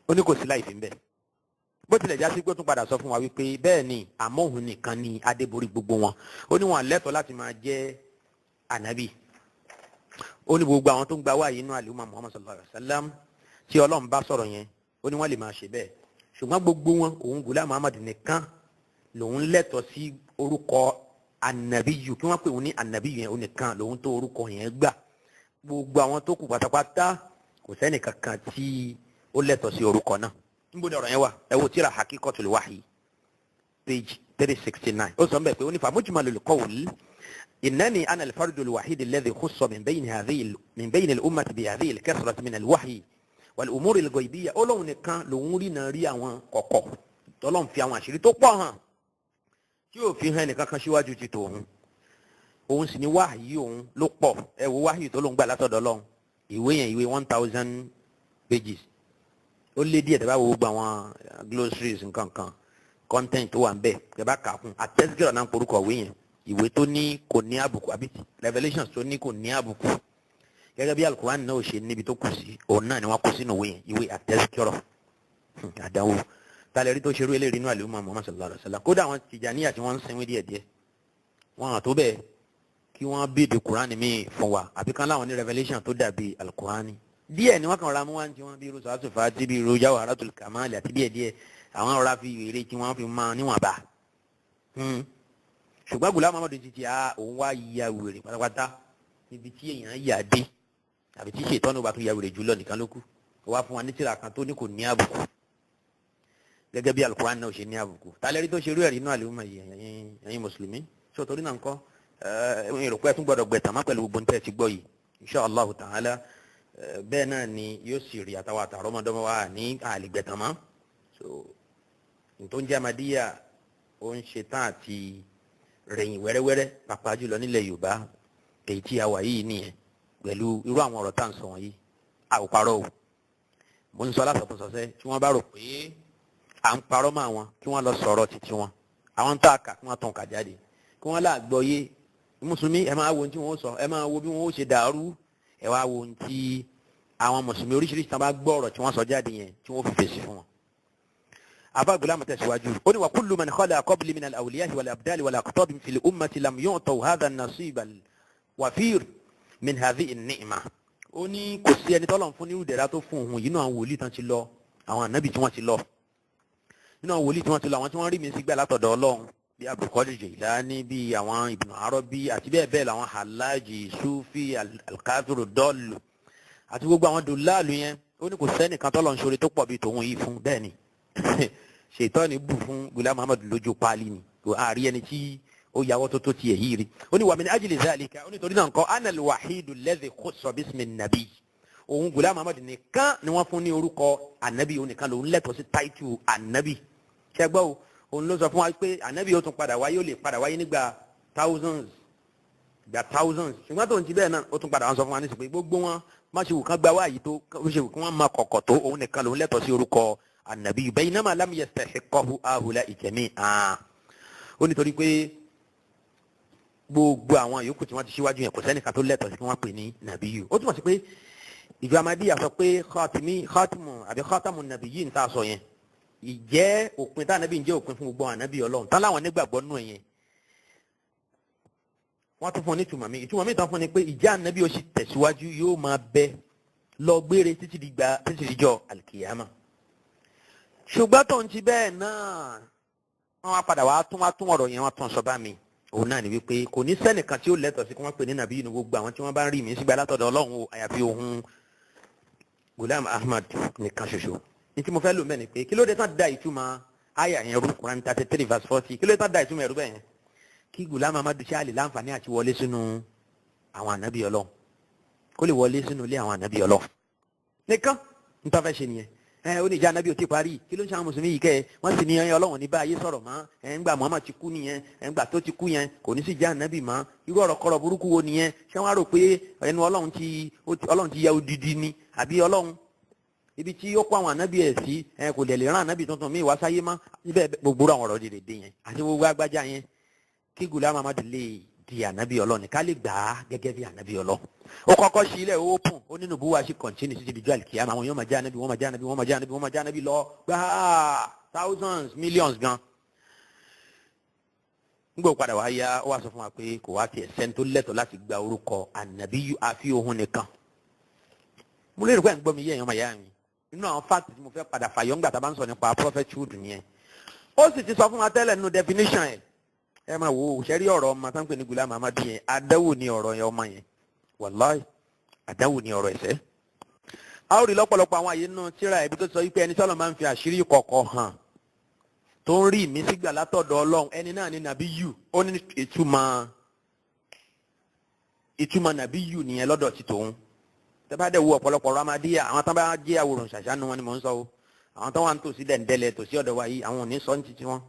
ó ní kò sí láì fi mbẹ bó tilẹ̀ já sí pé ó tún padà sọ fún wa wípé bẹ́ẹ̀ ni àmọ́ òun nìkan ni adébórí gbogbo wọn ó ní wọn lẹ́tọ̀ọ́ láti máa jẹ́ ànábì ó ní gbogbo àwọn tó ń gba wáyé inú àlùmọ́ Muhammad sallallahu alayhi wa sallam tí Ọlọ́run bá sọ̀rọ̀ yẹn ó ní wọ́n lè máa ṣe bẹ́ẹ̀ ṣùgbọ́n gbogbo wọn òun Ghulam Ahmad nìkan lòun lẹ́tọ̀ọ́ sí orúkọ ànàbíyù kí wọ́n pè òun ní ànàbíyù yẹn òun nìkan lòun tó orúkọ yẹn gbà gbogbo àwọn tó kù pátápátá kò sẹ́ni kankan tí ó lẹ́tọ̀ọ́ sí orúkọ náà níbo ni ọ̀rọ̀ yẹn wà ẹ wo tíra Haqiqatul Wahyi page 369 ó sọ mbẹ́ pé ó ní famujmalul qawl إنني أنا الفرد الوحيد الذي خص من بين الأمة بهذه الكثرة من الوحي والأمور الغيبية Ọlọ́hun nìkan lòun rí náà rí àwọn kọ̀kọ̀ tọ́lọ́hun fi àwọn àṣírí tó pọ̀ hàn tí yóò fi hàn nìkan kan síwájú ti tòun òun sì ni wáhìí òun ló pọ̀ ẹ wo wáhìí tó ló ń gbà látọ̀dọ̀ Ọlọ́hun ìwé yẹn ìwé 1000 pages ó lé díẹ̀ tẹ́ bá wo gbogbo àwọn glossaries nǹkan kan content tó wà ń bẹ̀ tẹ́ bá kà fún àtẹ́síkẹ̀rọ̀ náà ń porúkọ ìwé yẹn ìwé tó ní kò ní àbùkù àbí revelations tó ní kò ní àbùkù gẹ́gẹ́ bí alukuran náà ò ṣe níbi tó kù sí òun náà ni wọ́n kó sínú ìwé yẹn ìwé àtẹ́síkẹ̀rọ̀ àdánwò tálẹ́rí tó ṣerú eléyìí nínú àlùmọ́ Muhammad sallallahu alaihi wasallam kódà àwọn Tìjàníyà tí wọ́n ń sinmi díẹ̀díẹ̀ wọ́n hàn tó bẹ́ẹ̀ kí wọ́n bèèdè kuran mi fún wa àbí kan láwọn ní revelation tó dàbí alukuran díẹ̀ ni wọ́n kàn ra mú wá ní tí wọ́n bí irú sọ́wọ́sọ fàájì bí irú Jawharatul Kamal àti díẹ̀díẹ̀ àwọn ọ̀rá fi wèrè tí wọ́n fi máa níwọ̀n bá ṣùgbọ́n Ghulam Ahmad ti òun wá ya wèrè pátápátá níbi tí èèyàn yà dé àbí tí ṣètọ́nù bá tún ya wèrè jùlọ nìkan ló kù ó wá fún wa ní tírà kan tó ní kò ní àbùkù gẹ́gẹ́ bí alukuran náà ṣe ní àbùkù tálẹ́rí tó ṣe irú ẹ̀rí inú àlùmọ́ yìí ẹ̀yin mùsùlùmí ṣó torí náà nǹkan ìrùpẹ́ tún gbọ́dọ̀ gbẹ̀tàn má pẹ̀lú gbogbo nǹkan ẹ̀ ti gbọ́ yìí insha Allah ta'ala bẹ́ẹ̀ náà ni yóò sì rí àtàwọn àtàrọ́mọdọ́mọ wa ní àlìgbẹ̀tàn mọ́ so nítorí ń jẹ́ Ahmadiyya ó ń ṣe tán àti rẹ̀yìn wẹ́rẹ́wẹ́rẹ́ pàápàá jùlọ nílẹ̀ Yorùbá èyí tí a wà yìí nìyẹn pẹ̀lú irú àwọn ọ̀rọ̀ tá à ń sọ wọ̀nyí a ò parọ́ o mo ń sọ lásọ̀tọ̀sọ̀sẹ́ tí wọ́n bá rò pé à ń parọ́ mọ́ àwọn kí wọ́n lọ sọ̀rọ̀ títí wọn àwọn tá a kà kí wọ́n tàn ká jáde kí wọ́n láàgbọ́ yé mùsùlùmí ẹ máa wo ohun tí wọ́n sọ ẹ máa wo bí wọ́n ó ṣe dàrú ẹ wá wo ohun tí àwọn mùsùlùmí oríṣiríṣi tán bá gbọ́ ọ̀rọ̀ tí wọ́n sọ jáde yẹn tí wọ́n fi fèsì fún wọn. àbá Ghulam tẹ̀síwájú ó ní wa kullu man khala qabli min al-awliya wal abdal wal aqtab fi al-ummati lam yu'taw hadha an-nasib al-wafir min hadhihi an-ni'ma. ó ní kò sí ẹni tọ́lọ̀ fún ní ìdẹ̀ra tó fún òun yìí náà àwọn wòlíì tán ti lọ àwọn ànábì tí wọ́n ti lọ nínú àwọn wòlíì tí wọ́n ti lọ àwọn tí wọ́n rí mi sí gbà látọ̀dọ̀ Ọlọ́run bí Abdul Qadir Jilani bí àwọn Ibn Arabi àti bẹ́ẹ̀ bẹ́ẹ̀ làwọn Halaji Sufi Al-Qadir Dọ́ọ̀lù àti gbogbo àwọn dòláàlù yẹn ó ní kò sẹ́nìkan tọ́lọ̀ ń ṣoore tó pọ̀ bíi tòun yìí fún bẹ́ẹ̀ ni ṣètọ́ni bù fún Ghulam Ahmad lójú páálí ni àárí ẹni tí ó yàwọ́ tó tiẹ̀ yìí rí ó ní wa min ajli zalika ó ní torí náà nǹkan ana al-wahidu alladhi khussa bismi an-nabi òun Ghulam Ahmad nìkan ni wọ́n fún ní orúkọ ànábì òun nìkan lòun lẹ́tọ̀ọ́ sí táìtù ànábì ṣẹgbọ́ o òun ló sọ fún wa pé ànábì ó tún padà wáyé ó lè padà wáyé nígbà thousands ṣùgbọ́n tó ń ti bẹ́ẹ̀ náà ó tún padà wọn sọ fún wa nísìsiyìí pé gbogbo wọn má ṣe wù kán gba wáyé tó ó ṣe wù kí wọ́n máa kọ̀kọ̀ tó òun nìkan lòun lẹ́tọ̀ọ́ sí orúkọ ànábì baynama lam yastahiqqahu ha'ula'i jami'an ó nítorí pé gbogbo àwọn yòókù tí wọ́n ti ṣíwájú yẹn kò sẹ́nìkan tó lẹ́tọ̀ọ́ sí kí wọ́n pè ní nàbíyù ó túmọ̀ sí pé ìjọ Ahmadiyya sọ pé khatamu nabiyyin tá a sọ yẹn ìjẹ́ òpin tá ànábì ń jẹ́ òpin fún gbogbo ànábì Ọlọ́run tán láwọn nígbàgbọ́ nù yẹn wọ́n tún fún ní ìtumọ̀ mi tán fún ni pé ìjẹ́ ànábì ó sì tẹ̀síwájú yóò máa bẹ lọ gbére títí dijọ́ alkiyama ṣùgbọ́n tó ń ti bẹ́ẹ̀ náà wọ́n wá padà wá tún ọ̀rọ̀ yẹn wọ́n tún sọ bá mi òun náà ni wípé kò ní sẹ́nìkan tí ó lẹ́tọ̀ọ́ sí kí wọ́n pè ní nàbí inú gbogbo àwọn tí wọ́n bá ń rí mi sígbà látọ̀dọ̀ Ọlọ́run o àyàfi òun Ghulam Ahmad nìkan ṣoṣo ní tí mo fẹ́ lò mẹ́ni pé kí ló dé tán da ìtumọ̀ àyà yẹn rú Quran 33 verse 40 kí ló dé tán da ìtumọ̀ ẹ̀rú bẹ́ẹ̀ yẹn kí Ghulam Ahmad ṣáàlì láǹfààní àti wọlé sínú àwọn ànábì Ọlọ́run kó lè wọlé sínú ilé àwọn ànábì Ọlọ́run nìkan ní tó fẹ́ ṣe nìyẹn ó ní ìjà ànábì ò ti parí kí ló ń ṣe àwọn mùsùlùmí yìí kẹ́ ẹ wọ́n sì ní Ọlọ́run ní báyé sọ̀rọ̀ mọ́ ńgbà Muhammad ti kú nìyẹn ńgbà tó ti kú yẹn kò ní sí ìjà ànábì mọ́ irú ọ̀rọ̀ kọ̀rọ̀ burúkú wo nìyẹn ṣé wọ́n á rò pé ẹnu Ọlọ́run ti ya odidi ni àbí Ọlọ́run ibi tí ó kó àwọn ànábì ẹ̀ sí kò lè rán ànábì tuntun míì wá sáyé mọ́ níbẹ̀ gbogbo àwọn ọ̀rọ̀ dèdè yẹn àti gbogbo agbájá yẹn kí Ghulam Ahmad lè di ànábì Ọlọ́run ní ká lè gbà á gẹ́gẹ́ bí ànábì Ọlọ́run ó kọ́kọ́ sí ilẹ̀ ó pùn ó nínú búwa sí kọ̀ntínì títí dijọ́ àlìkìyàmá àwọn yóò máa jẹ́ ànábì wọ́n máa jẹ́ ànábì lọ gbáà thousands millions gan. nígbà padà wá yá ó wá sọ fún wa pé kò wá tiẹ̀ sẹ́ni tó lẹ́tọ̀ọ́ láti gba orúkọ ànábì àfi òun nìkan. mo lérò pé à ń gbọ́ mi yé èèyàn máa yá mi nínú àwọn fáàtì tí mo fẹ́ padà fàyọ́ ńgbà tá a bá ń sọ nípa prophethood nìyẹn ó sì ti sọ fún wa tẹ́lẹ̀ nínú definition ẹ̀ ẹ máa wo òṣèré ọ̀rọ̀ ọmọ tó ń pè ní Ghulam Ahmad yẹn adáwò ní ọ̀rọ̀ yẹn ọmọ yẹn wàláì adáwò ní ọ̀rọ̀ ẹ̀sẹ̀ a ó rí lọ́pọ̀lọpọ̀ àwọn àyè nínú tírà ibi tó sọ wípé ẹni tí Ọlọ́run máa ń fi àṣírí kọ̀kọ̀ hàn tó ń rí ìmísí gbà látọ̀dọ̀ Ọlọ́run ẹni náà ni nàbíyù ó ní ìtumọ̀ nàbíyù nìyẹn lọ́dọ̀ ti tòun tẹ́ bá dẹ̀ wo ọ̀pọ̀lọpọ̀ Ahmadiyya àwọn tán bá jẹ́ àwòrán ṣàṣàánú wọn ni mò ń sọ o àwọn tán wà ń tòsí dẹ̀ǹdẹ̀lẹ̀ tòsí ọ̀dọ̀ wa yìí àwọn ò ní sọ ní títí wọn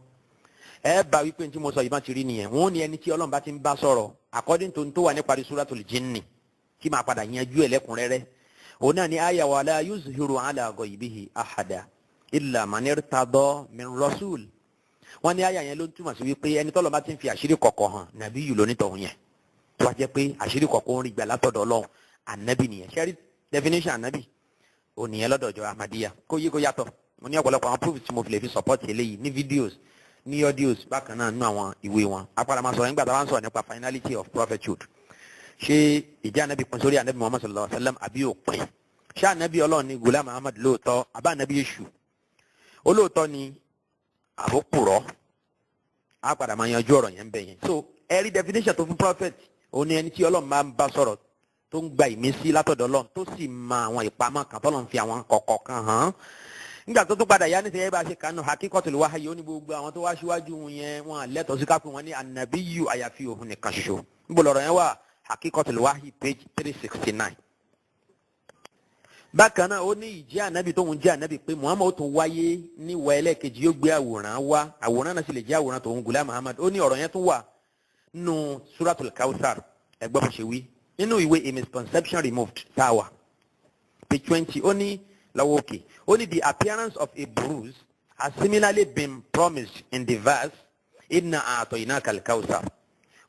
ẹ bá wípé tí mo sọ yìí bá ti rí nìyẹn wọn ò ní ẹni tí Ọlọ́run bá ti ń bá sọ̀rọ̀ according to tó wà ní parí Suratul Jinni tí máa padà yanjú ẹ̀ lẹ́kùnrẹ́rẹ́ òun náà ni àyà wala yuzhiru ala ghaybihi ahada illa man irtada min rasul wọn ní àyà yẹn ló ń túmọ̀ sí wípé ẹni tọ́lọ́ bá ti ń fi àṣírí kọ̀kọ̀ hàn nàbí yìí lónítọ̀hún yẹn tó wá jẹ́ pé àṣírí kọ̀kọ̀ ń rí gbà látọ̀dọ̀ Ọlọ́run ànábì nìyẹn ṣẹ́rí definition ànábì ò nìyẹn lọ́dọ̀ ọjọ́ Ahmadiyya kó yí kó yàtọ̀ mo ní ọ̀pọ̀lọpọ̀ àwọn proofs tí mo fi lè fi support eléyìí ní videos ní audios bákan náà nínú àwọn ìwé wọn apára máa sọ̀rọ̀ nígbà tá a bá ń sọ̀rọ̀ nípa finality of prophethood ṣé ìjẹ́ ànábì pín sórí ànábì Muhammad sallallahu alayhi wa sallam àbí òpin ṣé ànábì Ọlọ́run ní Ghulam Ahmad lóòótọ́ àbá ànábì èṣù olóòótọ́ ni àbókùrọ̀ á padà máa yanjú ọ̀rọ̀ yẹn bẹ̀ yẹn so every definition tó fún prophet òun ni ẹni tí Ọlọ́run máa ń bá sọ̀rọ̀ tó ń gba ìmísí látọ̀dọ̀ Ọlọ́run tó sì mọ àwọn ìpamọ́ kan tọ́lọ́run fi àwọn kọ̀kọ̀ kan hàn nígbà tó tún padà yá ní sẹ́yẹ́ bá ṣe kánú hakíkọ́tù lè wáyé ó ní gbogbo àwọn tó wá síwájú yẹn wọn lẹ́tọ̀ọ́ sí kápẹ́ wọn ní ànàbíyù àyàfi òun nìkan ṣoṣo níbo lọ̀rọ̀ yẹn wà hakíkọ́tù lè wáyé page 369. bákan náà ó ní ìjẹ́ ànábì tóun jẹ́ ànábì pé Muhammad tó wáyé ní ìwà ẹlẹ́ẹ̀kejì yóò gbé àwòrán wá àwòrán náà sì lè jẹ́ àwòrán tóun Ghulam Ahmad ó ní ọ̀rọ̀ yẹn tún wà nínú Suratul Kawthar ẹgbẹ́ bó ṣe wí nínú ìwé A Misconception Removed táwa page 20 ó ní lọ́wọ́ òkè only the appearance of a bruise has similarly been promised in the verse inna a'tainaka al-kawthar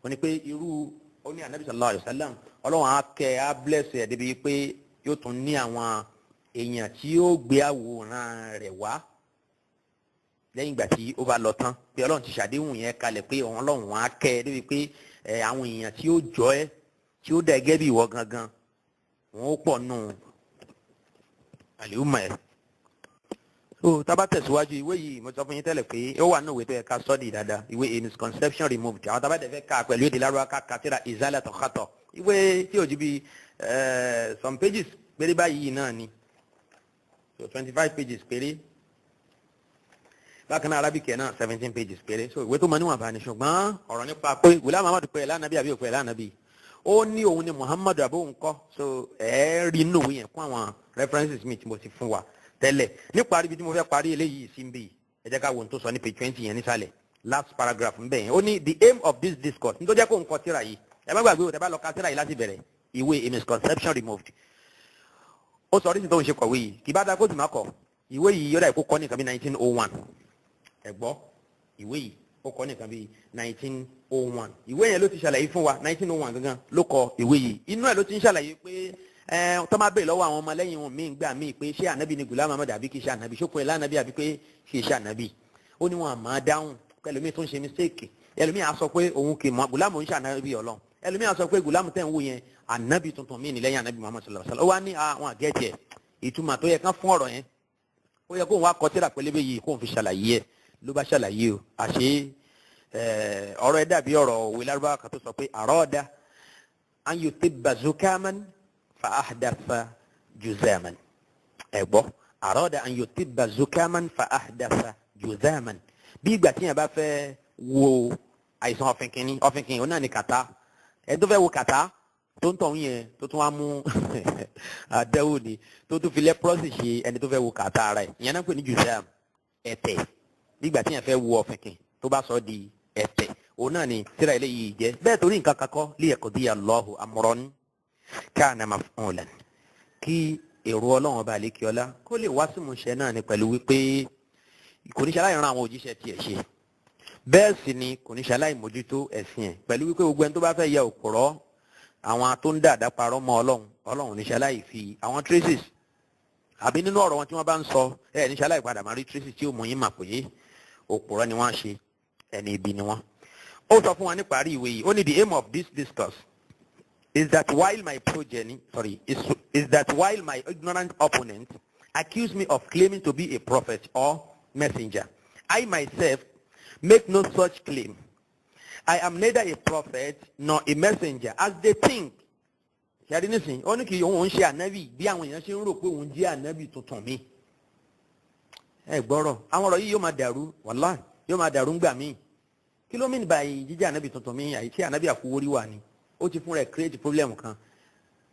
ó ní pé irú ó ní anabi sallallahu alayhi wa sallam Ọlọ́run á kẹ́ á bless ẹ̀ débi pé yóò tún ní àwọn èèyàn tí ó gbé àwòrán rẹ̀ wá lẹ́yìn ìgbà tí ó bá lọ tán pé Ọlọ́run ti ṣàdéhùn yẹn kalẹ̀ pé Ọlọ́run á kẹ́ ẹ débi pé àwọn èèyàn tí ó jọ ẹ́ tí ó dà gẹ́gẹ́ bí ìwọ gangan wọn ó pọ̀ nù àlìhùmà ẹ̀. so tá bá tẹ̀síwájú ìwé yìí mo sọ fún yín tẹ́lẹ̀ pé ó wà ní ìwé tó yẹ ká sọ́ọ̀dì dáadáa ìwé A Misconception Removed àwọn tá bá dẹ̀ fẹ́ ká pẹ̀lú èdè lárúbá ká kàtírà Izalatul Khata ìwé tí ò ju bí some pages péré báyìí náà ni so 25 pages péré bákan náà Arabic náà 17 pages péré so ìwé tó mọ níwọ̀n bá ní ṣùgbọ́n ọ̀rọ̀ nípa pé Ghulam Ahmad pẹ̀ lánàbí àbí òpẹ̀ lánàbí ó ní òun ni Muhammadu abóhùn kọ́ so rí inú òwe yẹn fún àwọn references mi tí mo ti fún wa tẹ́lẹ̀ nípa ibi tí mo fẹ́ parí eléyìí sí bí ẹ jẹ́ ká wo ohun tó sọ ní page 20 yẹn nísàlẹ̀ last paragraph ń bẹ̀ yẹn ó ní the aim of this discourse nítorí jẹ́ kó nǹkan tíra yìí ẹ má gbàgbé o tẹ́ bá lọ ka tíra yìí láti bẹ̀rẹ̀ ìwé A Misconception Removed ó sọ oríṣi tó ń ṣe kọ̀wé yìí kì bá dáa kó sì má kọ ìwé yìí yọ̀dà ìkó kọ́ nìkan bí 1901 ẹ gbọ́ ìwé yìí ó kọ́ nìkan bí 1901 ìwé yẹn ló ti ṣàlàyé fún wa 1901 gangan ló kọ ìwé yìí inú ẹ̀ ló ti ń ṣàlàyé pé tó máa bèèrè lọ́wọ́ àwọn ọmọ lẹ́yìn wọn míì gbà míì pé ṣé ànábì ni Ghulam Ahmad àbí kì í ṣe ànábì ṣókùn ẹ̀ lánàbì àbí pé kì í ṣe ànábì ó ní wọn àmọ́ dáhùn ẹlòmíì tó ń ṣe mistake ẹlòmíì á sọ pé òun kì í mọ Ghulam ń ṣe ànábì Ọlọ́run ẹlòmíì á sọ pé Ghulam tẹ̀ ń wò yẹn ànábì tuntun míì ní lẹ́yìn ànábì Muhammad sallallahu alaihi wasallam ó wá ní àwọn àgẹ́tì ẹ̀ ìtumọ̀ tó yẹ kán fún ọ̀rọ̀ yẹn ó yẹ kóun wá kọ tírà pélébé yìí kóun fi ṣàlàyé ẹ̀ ló bá ṣàlàyé o àṣé ọ̀rọ̀ ẹ̀ dàbí ọ̀rọ̀ òwe lárúbáwá kan tó sọ pé àrọ́ọ̀dá an yutibba zukaman fa ahdatha juzaman ẹ̀gbọ́ àrọ́ọ̀dá an yutibba zukaman fa ahdatha juzaman bí ìgbà tí yẹn bá fẹ́ wo àìsàn ọ̀fìnkìnní ọ̀fìnkìnní òun náà ní kàtá ẹ̀ tó fẹ́ wo kàtá tó ń tọ̀ ń yẹn tó tún wá mú àdẹ́wò ni tó tún fi lẹ́pọ́sì ṣe ẹni tó fẹ́ wo kàtá ara ẹ̀ ìyẹn náà pè ní juzam ẹ̀tẹ̀ bí ìgbà tí yẹn fẹ́ wo ọ̀fìnkìn tó bá sọ di ẹ̀tẹ̀ òun náà ni tíra eléyìí jẹ́ bẹ́ẹ̀ torí nǹkan kakọ́ liyaqdiya Allahu amran kana maf'ulan kí èrò Ọlọ́run ọba àlékiọlá kó lè wá sí ìmúṣẹ náà ni pẹ̀lú wípé kò ní ṣaláì ran àwọn òjíṣẹ́ tiẹ̀ ṣe bẹ́ẹ̀ sì ni kò ní ṣaláì mójútó ẹ̀sìn ẹ̀ pẹ̀lú wípé gbogbo ẹni tó bá fẹ́ yẹ òpùrọ́ àwọn tó ń dàdá parọ́ mọ́ Ọlọ́run ní ṣaláì fi àwọn traces àbí nínú ọ̀rọ̀ wọn tí wọ́n bá ń sọ ní ṣaláì padà máa rí traces tí ó mú yín mà pé òpùrọ́ ni wọ́n ṣe ẹni ibi ni wọ́n. ó sọ fún wa níparí ìwé yìí ó ní the aim of this discourse is that while my ignorant opponent accuse me of claiming to be a prophet or messenger, I myself make no such claim. I am neither a prophet nor a messenger as they think. ṣẹ́rí nísìnyí ó ní kí òun ń ṣe ànábì bí àwọn èèyàn ṣe ń rò pé òun jẹ́ ànábì tuntun mi. ẹ gbọ́rọ̀ àwọn ọ̀rọ̀ yìí yóò máa dàrú wàláhì yóò máa dàrú ńgbà míì. kí ló mìíràn báyìí jíjẹ́ ànábì tuntun mi àyíṣẹ́ ànábì àfọwórí wà ní ó ti fún rẹ̀ create problem kan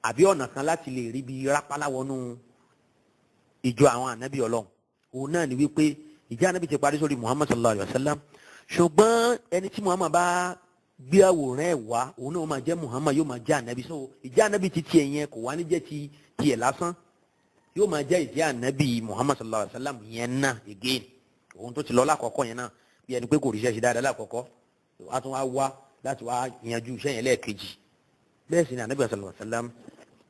àbí ọ̀nà kan láti lè rí bí rápálá wọnú ìjọ àwọn ànábì ọlọ́run. òun náà ni wípé ìjẹ́ ànábì ti parí sórí Muhammad sallallahu alayhi wa sallam ṣùgbọ́n ẹni tí Muhammad bá gbé àwòrán ẹ̀ wá òun náà máa jẹ́ Muhammad yóò máa jẹ́ ànábì. so ìjẹ́ ànábì ti tiẹ̀ yẹn kò wá ní jẹ́ ti tiẹ̀ lásán yóò máa jẹ́ ìjẹ́ ànábì Muhammad sallallahu alayhi wa sallam yẹn náà again òun tó ti lọ lákọ̀ọ́kọ́ yẹn náà bí ẹni pé kò ríṣẹ́ ṣe dáadáa lákọ̀ọ́kọ́ wá tún wá láti wá yanjú iṣẹ́ yẹn lẹ́ẹ̀kejì. bẹ́ẹ̀ sì ni ànábì sallallahu alayhi wa sallam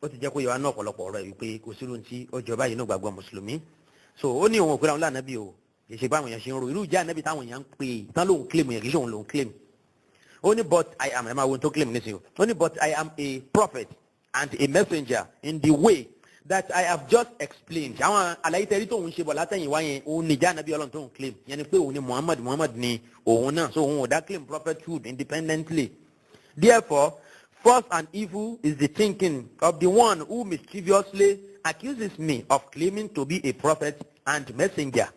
ó ti jẹ́ kó yẹ wá ní ọ̀pọ̀lọpọ̀ ọ̀rọ̀ yìí pé kò sí tí ó jọba yìí náà gbàgbọ́ mùsùlùmí. so ó ní òun òkúra òun lànàbì o kì í ṣe báwọn èèyàn ṣe ń ro irú ìjà ànábì táwọn èèyàn ń pè é tán lòun claim yẹn kì í ṣe òun lòun claim. ó ní but I am ẹ̀ máa wo tó claim nísìnyí ó ní but I am a prophet and a messenger in the way that I have just explained. àwọn àlàyé tẹ́rí tóun ṣe bọ̀ látẹ̀yìn wá yẹn òun nìjà ànábì ọlọ́run tóun claim yẹn ni pé òun ni Muhammad ni òun náà so òun ò dá claim prophethood independently. Therefore, false and evil is the thinking of the one who mischievously accuses me of claiming to be a prophet and messenger.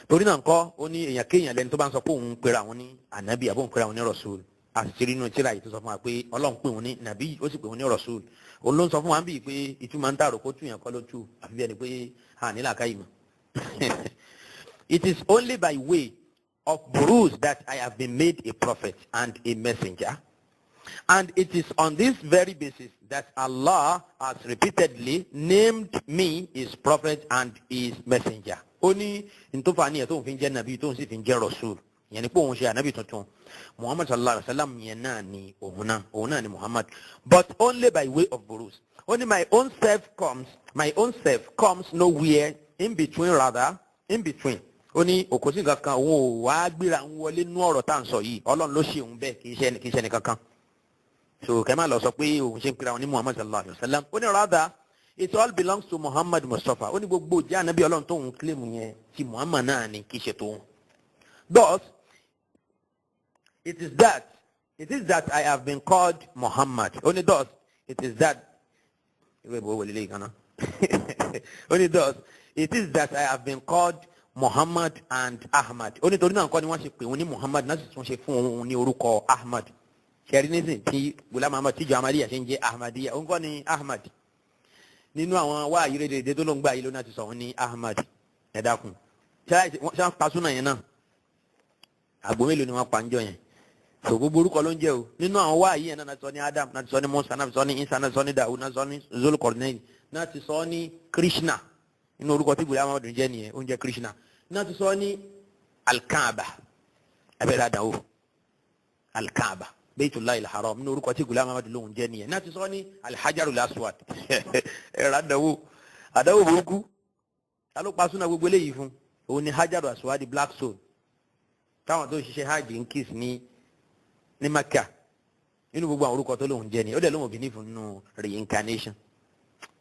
torí náà ńkọ́ ó ní èèyàn kéèyàn lẹ́ni tó bá ń sọ pé òun pera àwọn ní ànábì àbóun pera àwọn ní rasul àṣìṣe nínú tíra yìí tó sọ fún wa pé ọlọ́run pè wọ́n ní nàbí ó sì pè wọ́n ní rasul òun ló ń sọ fún wa bíi pé ìtumọ̀ ń tààrọ̀ kó tún yàn kọ́ ló tú àfi bí ẹni pé nílà káyìí mọ́. It is only by way of bruise that I have been made a prophet and a messenger. And it is on this very basis that Allah has repeatedly named me his prophet and his messenger. Ó ní ntòfà ni ẹ̀ tó ń fi jẹ́ nàbí tó ń sì fi jẹ́ rasul. Yẹn ni pé òun ṣe ànábì tuntun. Muhammad sallallahu alaihi wa sallam yẹn náà ni òun náà ni Muhammad. But only by way of bruise. Only my own self comes nowhere in between. Ó ní òkòsí kankan òun ò wá gbéra ń wọlé nú ọ̀rọ̀ tá à ń sọ yìí Ọlọ́run ló ṣe òun bẹ́ẹ̀ kì í ṣe ẹnì kankan. So kẹ́ máa lọ sọ pé òun ṣe ń pera wọn ní Muhammad sallallahu alayhi wa sallam. ó ní rather it all belongs to Muhammad Mustafa. ó ní gbogbo ìjà ànábì Ọlọ́run tóun claim yẹn ti Muhammad náà ni kì í ṣe tóun. Thus it is that I have been called Muhammad. ó ní thus it is that I have been called Muhammad and Ahmad. ó ní torí náà kọ́ ni wọ́n ṣe pè wọ́n ní Muhammad náà sì tún ṣe fún òun ní orúkọ Ahmad. ṣẹ́rí nísìn tí Ghulam Ahmad tíjọ Ahmadiyya ṣe ń jẹ́ Ahmadiyya òun kọ́ ni Ahmad. nínú àwọn wá àyírédèdè tó ló ń gbà yìí ló náà ti sọ wọn ní Ahmad. ẹ dákun ṣé wọ́n pa súnà yẹn náà àgbo mélòó ni wọ́n pa ń jọ yẹn. so gbogbo orúkọ ló ń jẹ́ o nínú àwọn wá yìí yẹn náà ti sọ ní Adam náà ti sọ ní Musa náà ti sọ ní Isa náà ti sọ ní Dawud náà ti sọ ní Zulkarnain náà ti sọ ní Krishna. inú orúkọ tí Ghulam Ahmad jẹ́ nìyẹn oúnjẹ Krishna náà ti sọ ní Al-Kaaba abẹ́rẹ́ àdáwò Al-Kaaba Baytullahi al-Haram inú orúkọ tí Ghulam Ahmad lóhun jẹ́ nìyẹn náà ti sọ ní Al-Hajarul Aswad ẹ̀rọ àdáwò burúkú ta ló pa súnà gbogbo eléyìí fún òun ni Hajarul Aswad black stone táwọn tó ń ṣiṣẹ́ hajj ń kiss ní Mecca nínú gbogbo àwọn orúkọ tó lóhun jẹ́ nìyẹn ó dẹ̀ lóhun òbí ní fún nínú reincarnation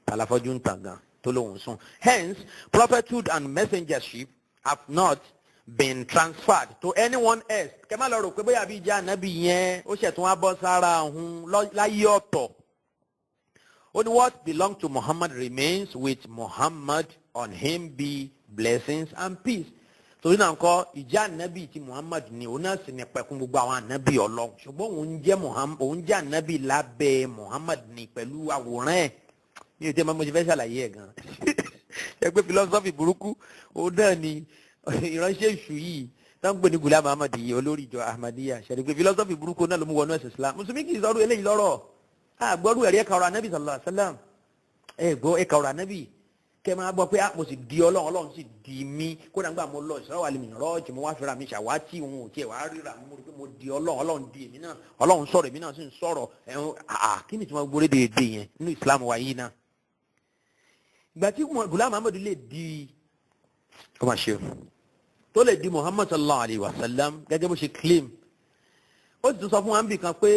àlàfọ́jú ń tàn gan. Hence, prophethood and messengership have not been transferred to anyone else. Kẹ́má lọ rò pé bóyá bí ìjà ànábì yẹn ó ṣẹ̀tún wá bọ́ sára ọ̀hún láyé ọ̀tọ̀. Only what belonged to Muhammad remains with Muhammad. On him be blessings and peace. Torí náà kọ́ ìjà ànábì ti Muhammad ni òun náà sì ní pẹ̀kún gbogbo àwọn ànábì Ọlọ́run. Ṣùgbọ́n òun jẹ́ ànábì lábẹ́ Muhammad ni pẹ̀lú àwòrán ẹ̀. Mi ò tẹ́ ma mo ṣe fẹ́ ṣàlàyé ẹ̀ gan. ẹ pé philosophy burúkú òun náà ni ìránṣẹ́ ìṣù yìí táwọn gbé ní Ghulam Ahmad yeye olórí ìjọ Ahmadiyya ṣẹ̀rí pé philosophy burúkú náà ló mú wọnú ẹ̀sìn Islam. mùsùlùmí kì í sọ̀rọ̀ eléyìí lọ́rọ̀ àgbọ̀rú ẹ̀rí ẹ̀ka ọ̀rọ̀ anábì sallallahu alaihi wasallam gbọ́ ẹ̀ka ọ̀rọ̀ anábì kẹ́ máa gbọ́ pé mo sì di Ọlọ́run sì di mí kódà nígbà mo lọ Isra wal Mi'raj mo wá fẹ́ra mi ṣàwátì òun ò tiẹ̀ wá ríra mo rí pé mo di Ọlọ́run di èmi náà Ọlọ́run sọ̀rọ̀ èmi náà sì ń sọ̀rọ̀ kí ni tí wọ́n gbóré déédéé yẹn nínú Islam wa yìí náà. ìgbà tí Ghulam Ahmad lè di ọmọ ṣe tó lè di Muhammad sallallahu alayhi wa sallam gẹ́gẹ́ bó ṣe claim ó sì tún sọ fún wa níbi kan pé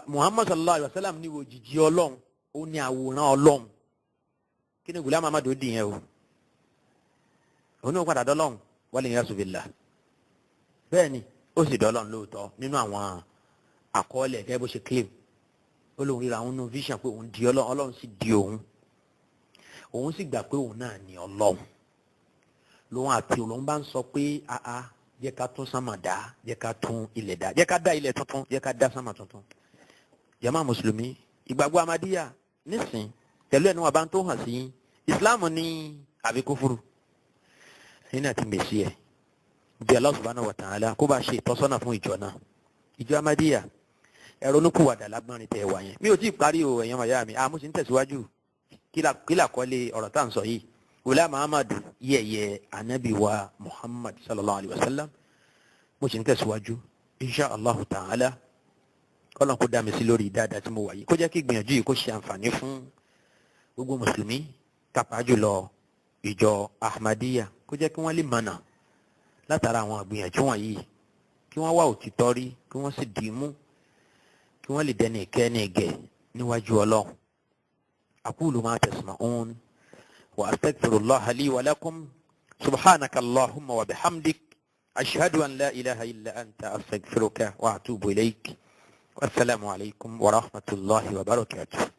Muhammad sallallahu alayhi wa sallam ní òjìji Ọlọ́run ó ní àwòrán Ọlọ́run kí ni Ghulam Ahmad ó di yẹn o òun náà padà dọ́lọ́run wal iyaazu billah bẹ́ẹ̀ ni ó sì dọ́lọ́run lóòótọ́ nínú àwọn àkọọ́lẹ̀ gẹ́gẹ́ bó ṣe claim ó lóun ríra àwọn vision pé òun di ọlọ́run, ọlọ́run sì di òun sì gbà pé òun náà ní ọlọ́run. lòun àti òun bá ń sọ pé àá jẹ́ ká tún sánmà dá, jẹ́ ká tún ilẹ̀ dá, jẹ́ ká dá ilẹ̀ tuntun, jẹ́ ká dá sánmà tuntun. jàmá mùsùlùmí, ìgbàgbọ́ Ahmadiyya nísìn pẹ̀lú ẹnu àbá tó hàn sí ìsìláàmù ní àbí kúfúrú. nínú àti mèsì ẹ̀ bí Allah subhanahu wa ta'ala kó bá ṣe ìtọ́sọ́nà fún ìjọ náà. ìjọ Ahmadiyya ẹ̀rọ onúkúwàdà lágbọ́nrin tẹ̀ wá yẹn. mi ò tí ì parí o ẹ̀yàn màyá mi, mo sì ń tẹ̀síwájú kílà kọ́lé ọ̀rọ̀ tá à ń sọ yìí. Ghulam Ahmad yeye Anobi wa Muhammad sallallahu alayhi wa sallam. mo sì ń tẹ̀síwájú insha Allah ta'ala. kọ́lọ́n kó dá mi sí lórí dáadáa tí mo wà yìí, kó jẹ́ kí gbìyànjú yìí kó ṣe àǹfààní fún gbogbo mùsùlùmí, pàápàá jùlọ ìjọ Ahmadiyya, kó jẹ́ kí wọ́n lè mọ̀nà látara àwọn àgbìyànjú wọ̀nyí, kí wọ́n wá òtítọ́ rí, kí wọ́n sì dì í mú, kí wọ́n lè dẹni ìkẹ́ ní ìgẹ̀ níwájú Ọlọ́run. aqulu ma tasma'un wa astaghfirullaha li wa lakum subhanaka allahumma wa bihamdik ashhadu an la ilaha illa anta astaghfiruka wa atubu ilayk. wassalamu alaykum wa rahmatullahi wa barakatuh.